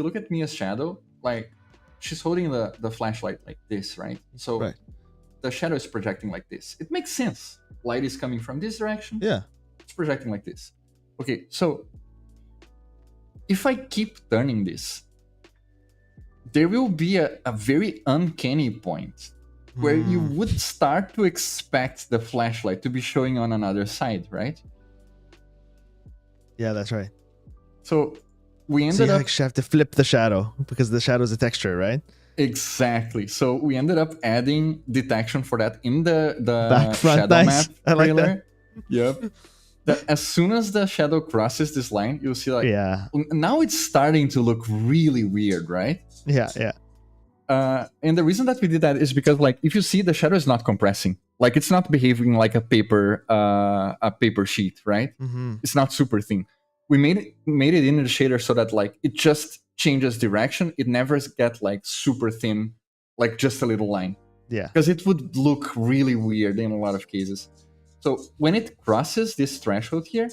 look at Mia's shadow, like she's holding the flashlight like this, right? So Right. the shadow is projecting like this. It makes sense. Light is coming from this direction. Yeah. It's projecting like this. Okay, so if I keep turning this, there will be a very uncanny point where you would start to expect the flashlight to be showing on another side, right? Yeah, that's right. So we So ended you up actually have to flip the shadow because the shadow is a texture, right? exactly. So we ended up adding detection for that in the Back front, shadow nice. map I like trailer. that. Yep. That as soon as the shadow crosses this line, you'll see like Yeah. now it's starting to look really weird, right? Yeah. Yeah. And the reason that we did that is because, like, if you see, the shadow is not compressing. Like, it's not behaving like a paper sheet, right? Mm-hmm. It's not super thin. We made it in the shader so that like it just changes direction. It never get like super thin, like just a little line, Yeah. because it would look really weird in a lot of cases. So when it crosses this threshold here,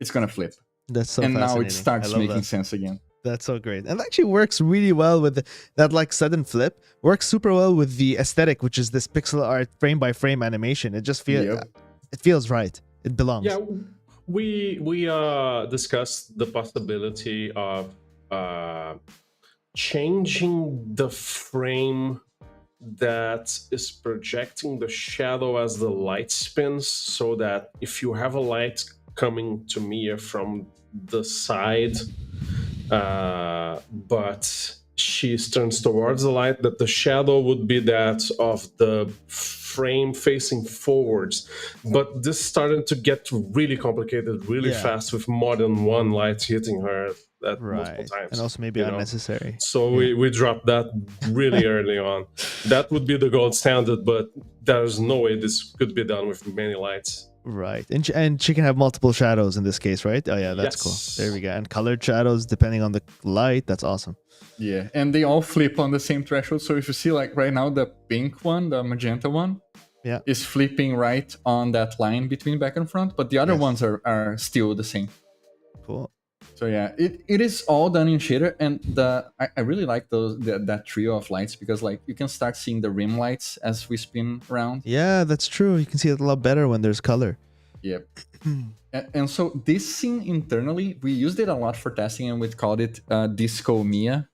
it's gonna flip, That's so and now fascinating. it starts I love making that. sense again. That's so great. And it actually works really well with that like sudden flip. Works super well with the aesthetic, which is this pixel art frame by frame animation. It just feels Yep. it feels right. It belongs. Yeah, we discussed the possibility of changing the frame that is projecting the shadow as the light spins, so that if you have a light coming to Mia from the side, but she turns towards the light, that the shadow would be that of the frame facing forwards. But this started to get really complicated really Yeah. fast, with more than one light hitting her at multiple Right. times. And also maybe you know? unnecessary. So we dropped that really early on. That would be the gold standard, but there's no way this could be done with many lights. Right. And she can have multiple shadows in this case, right? Oh yeah, that's Yes. cool. There we go. And colored shadows depending on the light. That's awesome. Yeah, and they all flip on the same threshold. So if you see, like right now, the pink one, the magenta one, Yeah. is flipping right on that line between back and front, but the other Yes. ones are still the same. Cool. So yeah, it is all done in shader, and I really like that trio of lights, because like you can start seeing the rim lights as we spin around. Yeah, that's true. You can see it a lot better when there's color. Yep. And so this scene internally, we used it a lot for testing, and we called it Disco Mia.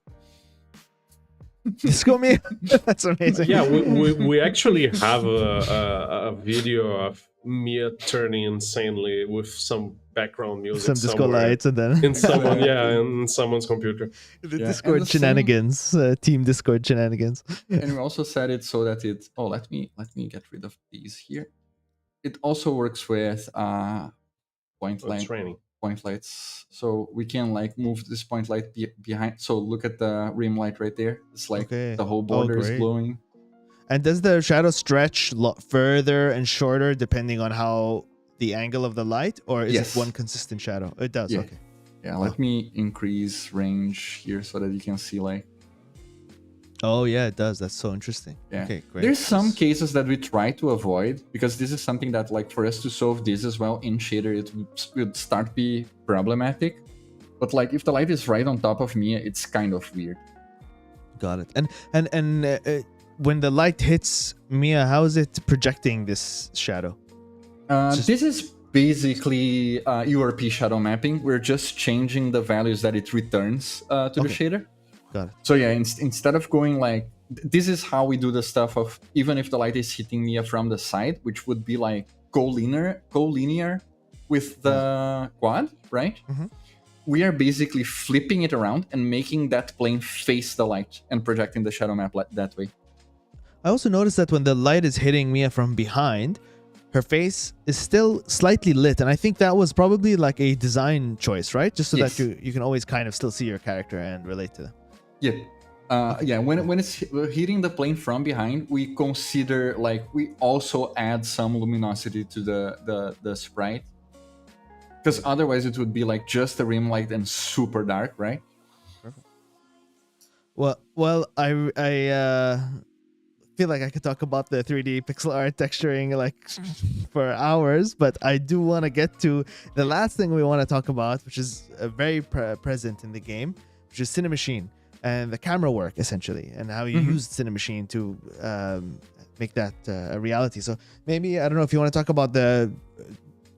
Disco me. That's amazing. Yeah, we actually have a video of Mia turning insanely with some background music Some disco somewhere lights and then in someone, Exactly. in someone's computer. the Yeah, Discord and the same- shenanigans, team Discord shenanigans. And we also set it so that it. Oh, let me get rid of these here. It also works with point lights, so we can like move this point light behind. So look at the rim light right there. It's like Okay. the whole border is great. glowing. And does the shadow stretch further and shorter depending on how the angle of the light, or is Yes. it one consistent shadow? It does. Yeah. Okay. Yeah, let me increase range here so that you can see like. Oh yeah, it does. That's so interesting. Yeah. Okay, great. There's some cases that we try to avoid because this is something that like for us to solve this as well in shader it would start be problematic. But like if the light is right on top of me, it's kind of weird. Got it. And when the light hits Mia, how is it projecting this shadow? This is basically URP shadow mapping. We're just changing the values that it returns to the shader. Got it. So yeah, instead of going like, this is how we do the stuff of even if the light is hitting Mia from the side, which would be like go linear with the quad, right? Mm-hmm. We are basically flipping it around and making that plane face the light and projecting the shadow map that way. I also noticed that when the light is hitting Mia from behind, her face is still slightly lit, and I think that was probably like a design choice, right? Just so Yes. that you can always kind of still see your character and relate to them. Yeah. Yeah, when it's hitting the plane from behind, we consider like we also add some luminosity to the sprite, because otherwise it would be like just a rim light and super dark, right? Well, I feel like I could talk about the 3D pixel art texturing like for hours, but I do want to get to the last thing we want to talk about, which is very present in the game, which is Cinemachine and the camera work essentially, and how you use Cinemachine to make that a reality. So maybe, I don't know if you want to talk about the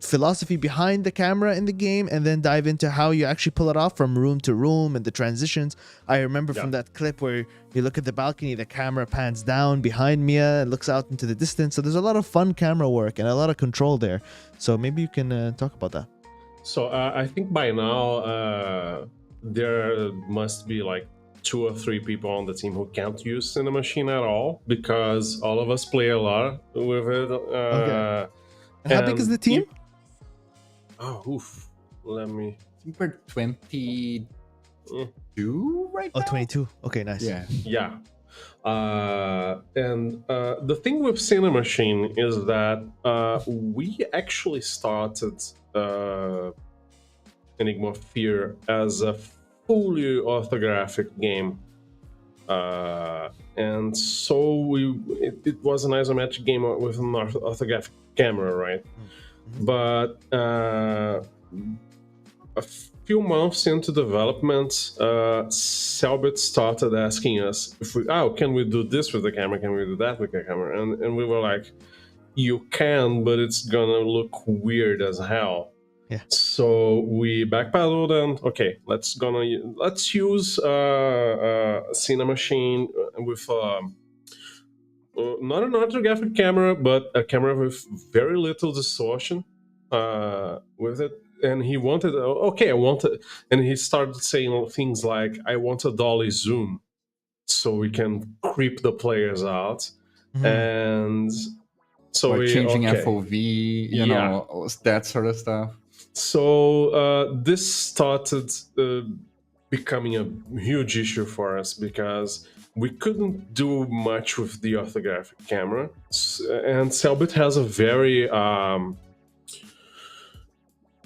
philosophy behind the camera in the game and then dive into how you actually pull it off from room to room and the transitions. I remember from that clip where you look at the balcony, the camera pans down behind Mia and looks out into the distance. So there's a lot of fun camera work and a lot of control there. So maybe you can talk about that. So I think by now there must be like 2 or 3 people on the team who can't use Cinemachine at all, because all of us play a lot with it. Okay. And how big is the team? Let me. I think we're 22 right now. 22. Okay, nice. Yeah. Yeah. And the thing with Cinemachine is that we actually started Enigma of Fear as a fully orthographic game. And so it was an isometric game with an orthographic camera, right? But a few months into development, Selbit started asking us if can we do this with the camera? Can we do that with the camera? And we were like, you can, but it's gonna look weird as hell. Yeah. So we backpedaled and let's use Cinemachine with not an orthographic camera, but a camera with very little distortion with it. And he wanted, and he started saying things like, I want a dolly zoom so we can creep the players out. And so or changing FOV, you know, that sort of stuff. So this started becoming a huge issue for us because we couldn't do much with the orthographic camera. And Selbit has a very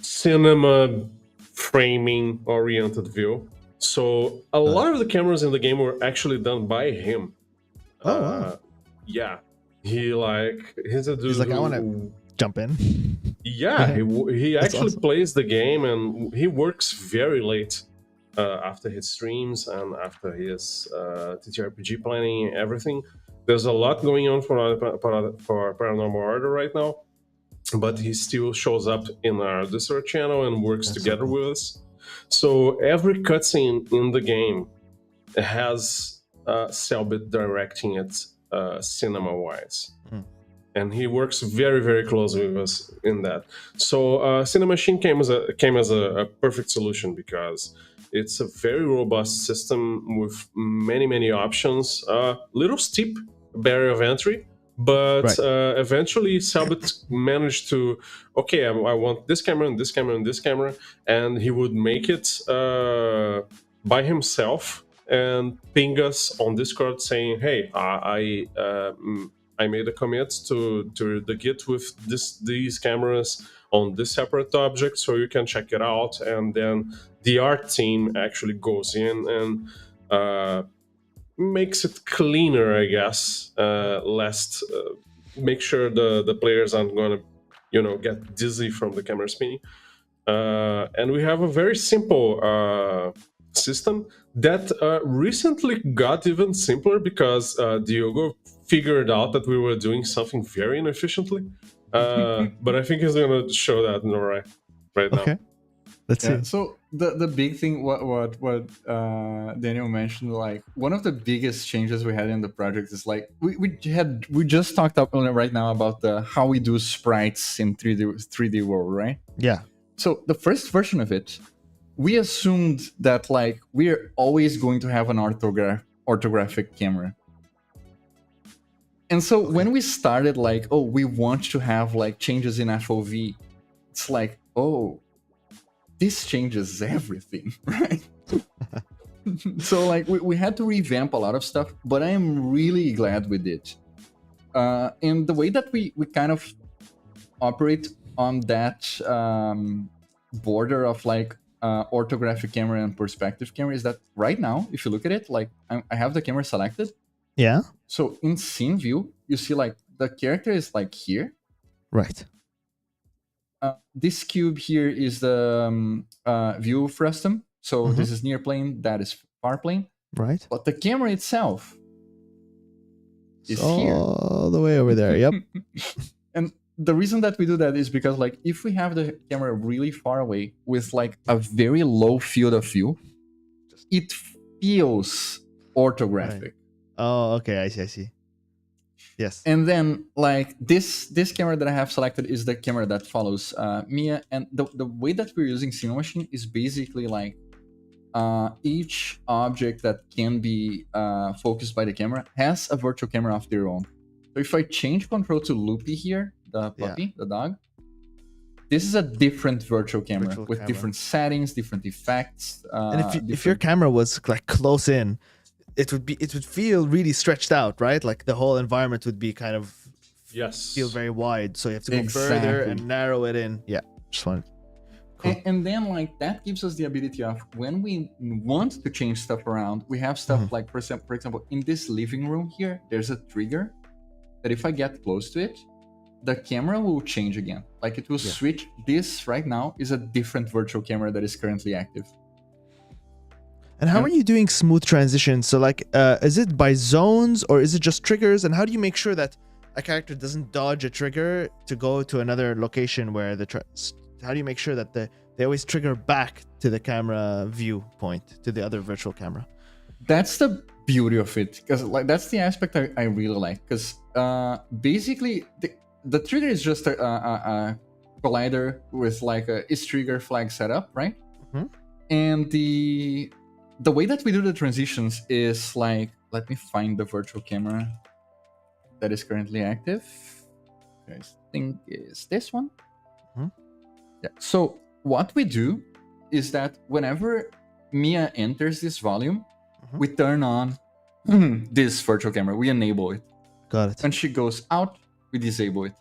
cinema framing oriented view. So a lot of the cameras in the game were actually done by him. Oh, wow. Yeah. He's a dude. He's like, I want to jump in. Yeah, he actually awesome. plays the game, and he works very late after his streams and after his TTRPG planning and everything. There's a lot going on for Paranormal Order right now, but he still shows up in our Discord channel and works together with us. So every cutscene in the game has Selbit directing it cinema-wise. and he works very, very closely with us in that. So Cinemachine came as a perfect solution because it's a very robust system with many, many options. Little steep barrier of entry, but Right. eventually Selbit managed to, okay, I want this camera and this camera and this camera, and he would make it by himself and ping us on Discord saying, "Hey, I made a commit to the Git with these cameras on this separate object, so you can check it out." And then the art team actually goes in and makes it cleaner, I guess. Lest make sure the players aren't going to get dizzy from the camera spinning. And we have a very simple system that recently got even simpler because Diogo figured out that we were doing something very inefficiently. But I think he's going to show that right now. Okay. Let's see. So the big thing, what Daniel mentioned, like one of the biggest changes we had in the project is like we just talked up right now about how we do sprites in 3D world, right? Yeah. So the first version of it, we assumed that like we're always going to have an orthographic camera. And so when we started like, oh, we want to have like changes in FOV, it's like, oh, this changes everything, right? So like we had to revamp a lot of stuff, but I am really glad we did. And the way that we kind of operate on that border of like orthographic camera and perspective camera is that right now, if you look at it, like I have the camera selected. Yeah. So in scene view, you see like the character is like here. Right. This cube here is the view frustum. So this is near plane, that is far plane. Right. But the camera itself is here. All the way over there. Yep. And the reason that we do that is because like if we have the camera really far away with like a very low field of view, it feels orthographic. Right. Oh, okay. I see. Yes. And then like this camera that I have selected is the camera that follows Mia. And the way that we're using Cinemachine is basically like each object that can be focused by the camera has a virtual camera of their own. So if I change control to Loopy here, the puppy, the dog, this is a different virtual camera with different settings, different effects. And if your camera was like close in, it would feel really stretched out, right? Like the whole environment would be kind of feel very wide. So you have to go further and narrow it in. Yeah, just wanted. Cool. And then like that gives us the ability of when we want to change stuff around, we have stuff like for example in this living room here, there's a trigger that if I get close to it, the camera will change again. Like it will switch. This right now is a different virtual camera that is currently active. And how are you doing smooth transitions? So like, is it by zones or is it just triggers? And how do you make sure that a character doesn't dodge a trigger to go to another location where how do you make sure that they always trigger back to the camera viewpoint, to the other virtual camera? That's the beauty of it, because like that's the aspect I really like. Because basically the trigger is just a collider with like a is trigger flag setup, right? And the way that we do the transitions is like, let me find the virtual camera that is currently active. I think is this one. Yeah. So what we do is that whenever Mia enters this volume, we turn on this virtual camera. We enable it. Got it. When she goes out, we disable it.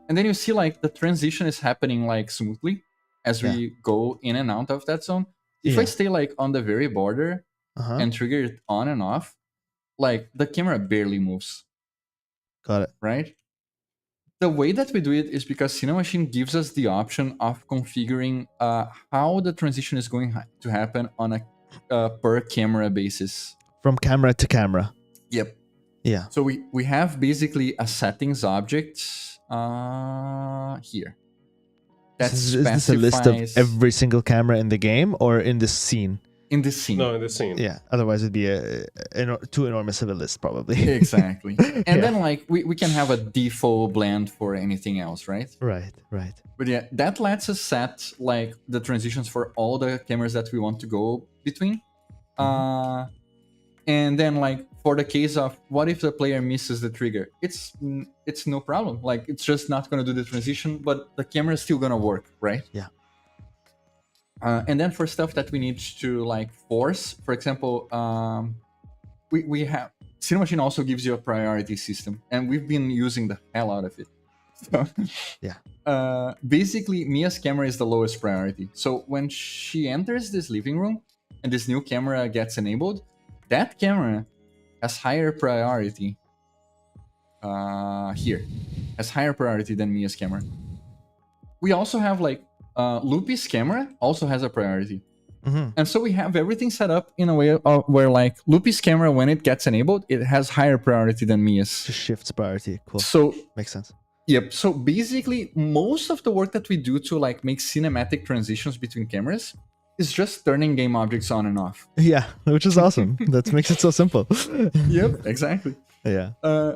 And then you see like the transition is happening like smoothly as we go in and out of that zone. If I stay like on the very border and trigger it on and off, like the camera barely moves. Got it. Right? The way that we do it is because Cinemachine gives us the option of configuring how the transition is going to happen on a per camera basis. From camera to camera. Yep. Yeah. So we have basically a settings object here. Is this a list of every single camera in the game or in this scene? in this scene. No, in the scene. Yeah, otherwise it'd be too enormous of a list, probably. Exactly. And Yeah. then like we can have a default blend for anything else, right? Right, right. But yeah, that lets us set like the transitions for all the cameras that we want to go between. And then like for the case of what if the player misses the trigger, it's no problem. Like it's just not gonna do the transition, but the camera is still gonna work, right? Yeah. And then for stuff that we need to like force, for example, we have Cinemachine also gives you a priority system, and we've been using the hell out of it. So, Yeah. Basically, Mia's camera is the lowest priority. So when she enters this living room and this new camera gets enabled, that camera has higher priority here. Has higher priority than Mia's camera. We also have like Loopy's camera also has a priority. And so we have everything set up in a way where like Loopy's camera, when it gets enabled, it has higher priority than Mia's. Just shifts priority. Cool. So Makes sense. yep. So basically, most of the work that we do to like make cinematic transitions between cameras is just turning game objects on and off. Yeah, which is awesome. That makes it so simple. Yep, exactly. Yeah.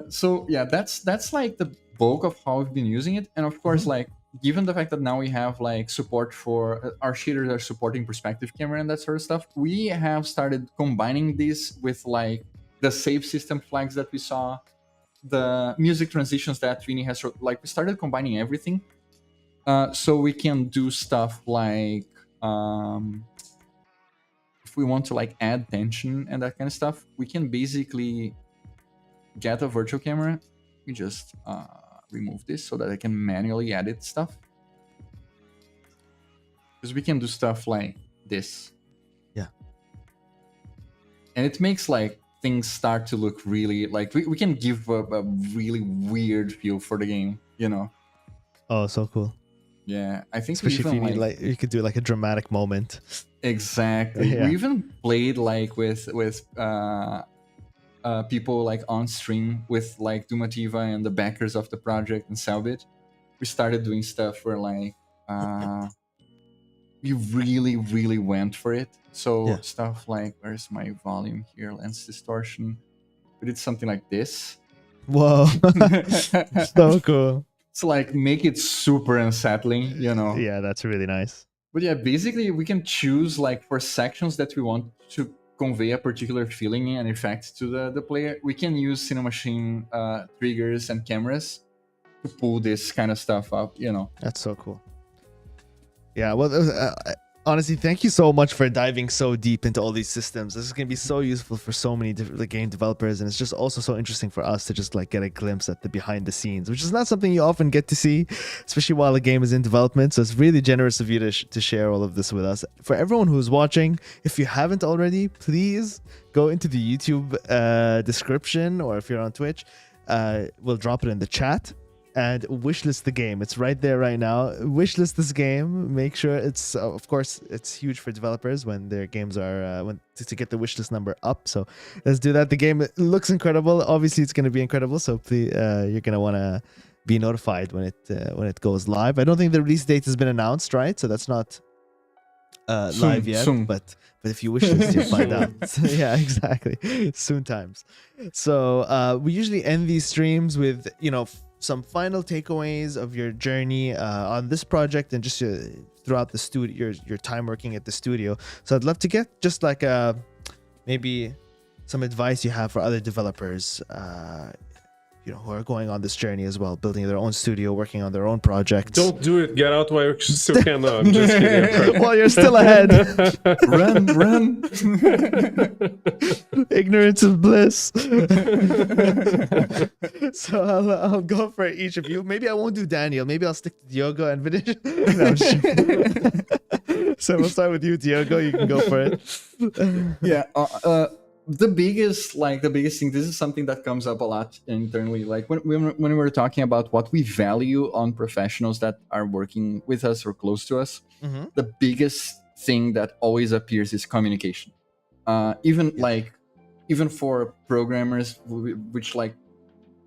So yeah, that's like the bulk of how we've been using it, and of course, like given the fact that now we have like support for our shaders are supporting perspective camera and that sort of stuff, we have started combining this with like the save system flags that we saw, the music transitions that Vinny has, like we started combining everything, so we can do stuff like if we want to like add tension and that kind of stuff, we can basically get a virtual camera. We just remove this so that I can manually edit stuff, because we can do stuff like this. Yeah. And it makes like things start to look really like we can give a really weird feel for the game, you know. Oh, so cool. Yeah, I think Especially if we you even need like you could do like a dramatic moment. exactly. Yeah. We even played like with people like on stream with like Dumativa and the backers of the project and Selbit. We started doing stuff where like we really went for it. So Yeah. stuff like, where's my volume here? Lens distortion. We did something like this. Whoa. So cool. So like make it super unsettling, you know. Yeah, that's really nice. But yeah, basically we can choose like for sections that we want to convey a particular feeling and effect to the player. We can use Cinemachine triggers and cameras to pull this kind of stuff up, you know. That's so cool. Yeah, well, honestly, thank you so much for diving so deep into all these systems. This is going to be so useful for so many different game developers, and it's just also so interesting for us to just like get a glimpse at the behind the scenes, which is not something you often get to see, especially while a game is in development. So it's really generous of you to share all of this with us. For everyone who's watching, if you haven't already, please go into the YouTube description, or if you're on Twitch, we'll drop it in the chat. And wishlist the game. It's right there right now. Wishlist this game. Make sure it's, of course, it's huge for developers when their games are to get the wishlist number up. So let's do that. The game looks incredible. Obviously, it's going to be incredible. So please, you're going to want to be notified when it goes live. I don't think the release date has been announced, right? So that's not live yet. Soon. But if you wishlist, you'll find out. So, yeah, exactly. Soon times. So we usually end these streams with some final takeaways of your journey on this project and just throughout the studio, your time working at the studio. So I'd love to get just like maybe some advice you have for other developers, who are going on this journey as well, building their own studio, working on their own projects. Don't do it. Get out while you still can. I'm just kidding. While you're still ahead. Run. Ignorance is bliss. So I'll go for each of you. Maybe I won't do Daniel. Maybe I'll stick to Diogo and Vinicius. No, I'm just kidding. So we'll start with you, Diogo. You can go for it. Yeah. The biggest thing, this is something that comes up a lot internally, like when we were talking about what we value on professionals that are working with us or close to us. Mm-hmm. The biggest thing that always appears is communication. Even for programmers which like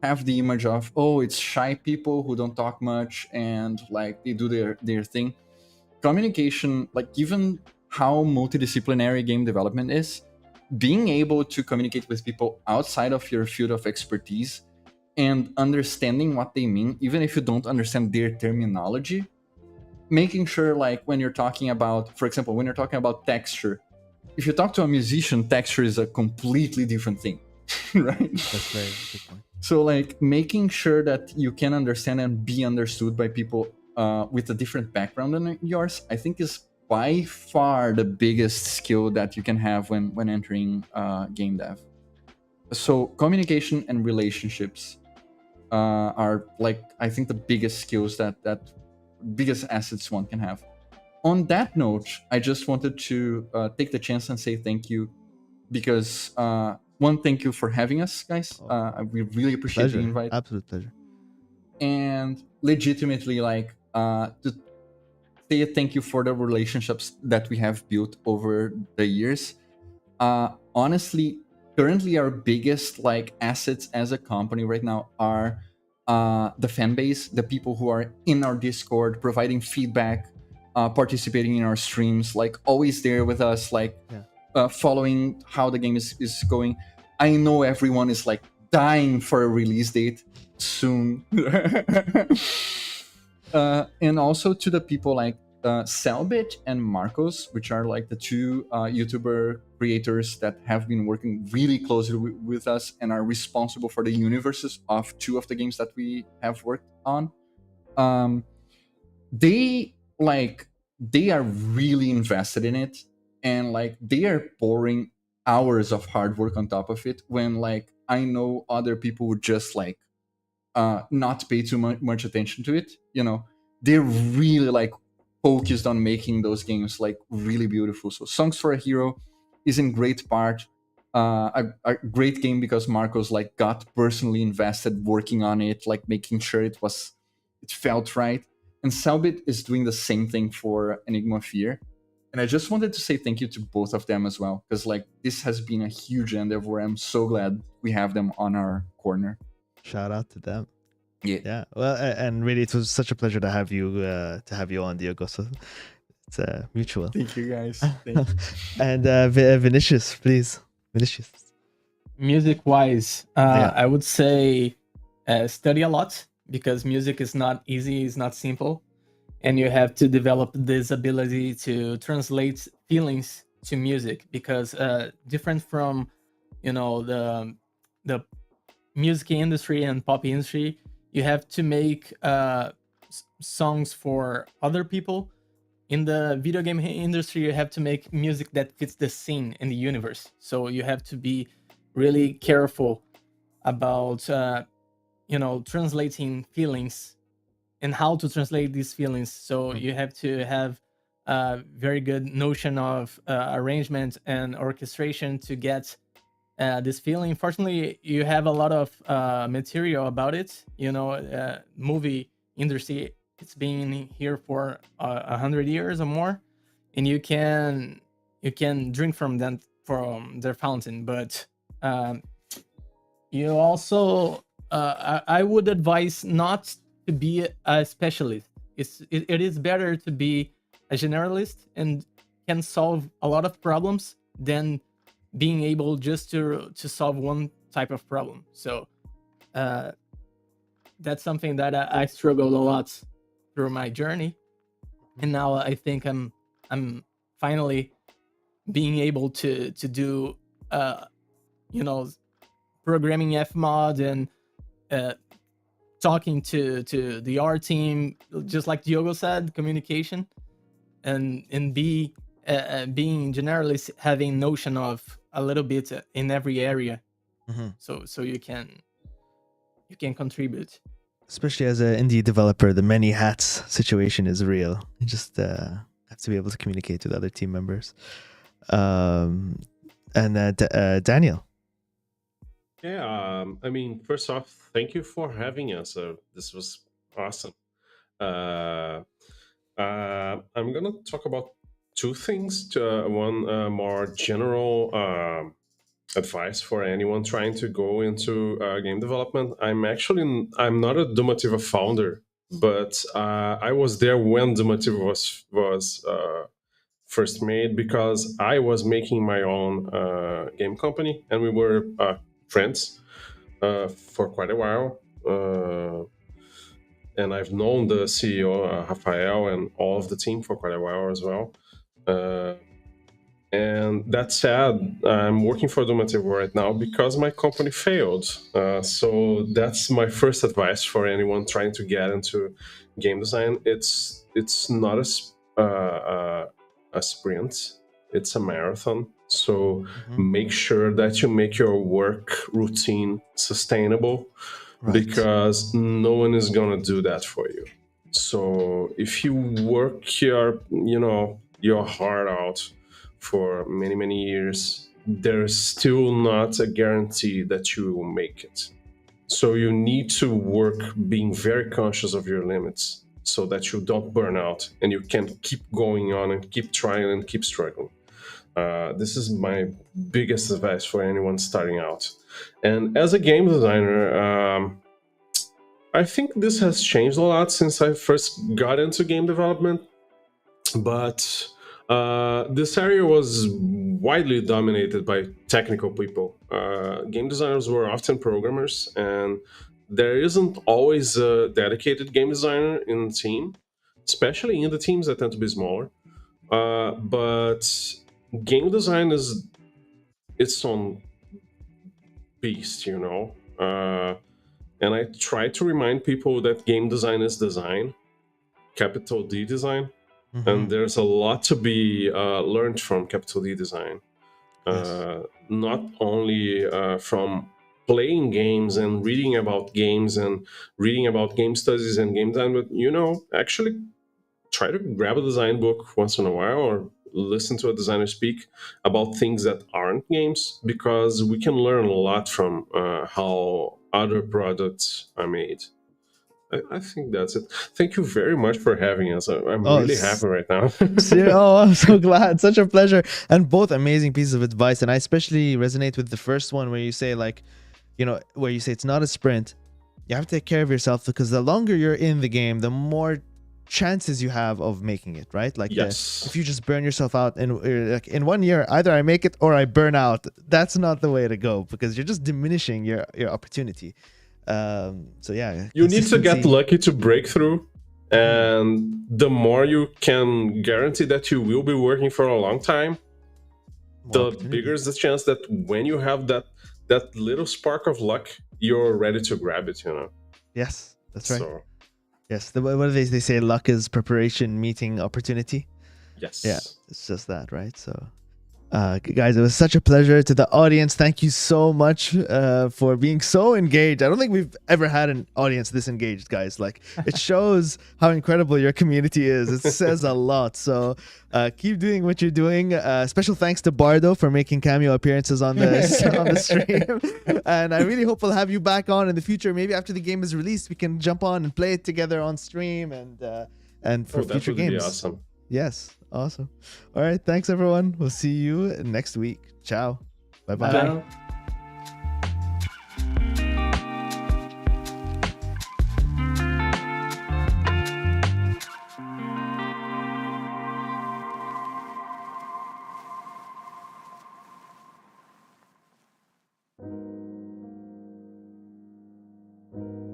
have the image of, oh, it's shy people who don't talk much and like they do their thing. Communication, like given how multidisciplinary game development is, being able to communicate with people outside of your field of expertise and understanding what they mean, even if you don't understand their terminology, making sure, like, when you're talking about, for example, when you're talking about texture, if you talk to a musician, texture is a completely different thing, right? That's very good point. So, like, making sure that you can understand and be understood by people with a different background than yours, I think is by far the biggest skill that you can have when entering game dev. So communication and relationships are, like, I think the biggest skills that biggest assets one can have. On that note, I just wanted to take the chance and say thank you, because one, thank you for having us, guys. We really appreciate the Pleasure. invite, Absolute pleasure. and legitimately, like, to say a thank you for the relationships that we have built over the years. Honestly, currently our biggest, like, assets as a company right now are the fan base, the people who are in our Discord, providing feedback, participating in our streams, like, always there with us, like, following how the game is going. I know everyone is, like, dying for a release date soon. And also to the people like Selbit and Marcos, which are, like, the two YouTuber creators that have been working really closely with us and are responsible for the universes of two of the games that we have worked on. They are really invested in it, and, like, they are pouring hours of hard work on top of it, when, like, I know other people would just, like, not pay too much attention to it. They're really, like, focused on making those games, like, really beautiful. So Songs for a Hero is in great part a great game because Marcos, like, got personally invested working on it, like, making sure it felt right. And Selbit is doing the same thing for Enigma of Fear. And I just wanted to say thank you to both of them as well, because, like, this has been a huge endeavor. I'm so glad we have them on our corner. Shout out to them. Yeah. Well, and really, it was such a pleasure to have you on, Diogo. So it's mutual. Thank you, guys. Thank you. And Vinicius, please. Vinicius. Music-wise, I would say study a lot, because music is not easy, it's not simple, and you have to develop this ability to translate feelings to music, because different from the music industry and pop industry, you have to make songs for other people. In the video game industry, you have to make music that fits the scene and the universe. So you have to be really careful about translating feelings and how to translate these feelings. So you have to have a very good notion of arrangement and orchestration to get this feeling. Fortunately, you have a lot of material about it. Movie industry, it's been here for 100 years or more, and you can drink from their fountain. But you also, I would advise not to be a specialist. It is better to be a generalist and can solve a lot of problems than being able just to solve one type of problem. So that's something that I struggled a lot through my journey, and now I think I'm finally being able to do programming Fmod and talking to the R team, just like Diogo said, communication, and being generalist, having notion of a little bit in every area. So you can contribute. Especially as an indie developer, the many hats situation is real. You just have to be able to communicate with other team members. And Daniel. Yeah, I mean, first off, thank you for having us. This was awesome. I'm gonna talk about two things. One more general advice for anyone trying to go into game development. I'm not a Domativa founder, but I was there when Domativa was first made because I was making my own game company, and we were friends for quite a while. And I've known the CEO, Rafael, and all of the team for quite a while as well. And that said, I'm working for Domative right now because my company failed. So that's my first advice for anyone trying to get into game design. It's not a sprint; it's a marathon. So make sure that you make your work routine sustainable, Right. because no one is gonna do that for you. So if you work your heart out for many years, there's still not a guarantee that you will make it. So you need to work being very conscious of your limits so that you don't burn out and you can keep going on and keep trying and keep struggling. This is my biggest advice for anyone starting out. And as a game designer, I think this has changed a lot since I first got into game development, but this area was widely dominated by technical people. Game designers were often programmers, and there isn't always a dedicated game designer in the team, especially in the teams that tend to be smaller. But game design is its own beast, you know. And I try to remind people that game design is design, capital D design. And there's a lot to be learned from capital D design. Not only from playing games and reading about games and reading about game studies and game design, but actually try to grab a design book once in a while or listen to a designer speak about things that aren't games, because we can learn a lot from how other products are made. I think that's it. Thank you very much for having us. I'm really happy right now. Oh, I'm so glad. Such a pleasure. And both amazing pieces of advice. And I especially resonate with the first one where you say, like, where you say it's not a sprint. You have to take care of yourself, because the longer you're in the game, the more chances you have of making it, right? Like, yes. If you just burn yourself out and like in 1 year, either I make it or I burn out. That's not the way to go, because you're just diminishing your opportunity. So yeah, you need to get lucky to break through, and the more you can guarantee that you will be working for a long time, the bigger is the chance that when you have that little spark of luck, you're ready to grab it. Yes, that's right. So, yes, what do they say? Luck is preparation meeting opportunity. Yes. Yeah, it's just that, right? So. Guys, it was such a pleasure. To the audience, thank you so much for being so engaged. I don't think we've ever had an audience this engaged, guys. Like, it shows how incredible your community is. It says a lot. So keep doing what you're doing. Special thanks to Bardo for making cameo appearances on the stream. And I really hope we'll have you back on in the future. Maybe after the game is released, we can jump on and play it together on stream and for future games. That would be awesome. Yes. Awesome. All right. Thanks, everyone. We'll see you next week. Ciao. Bye-bye. Bye. Bye.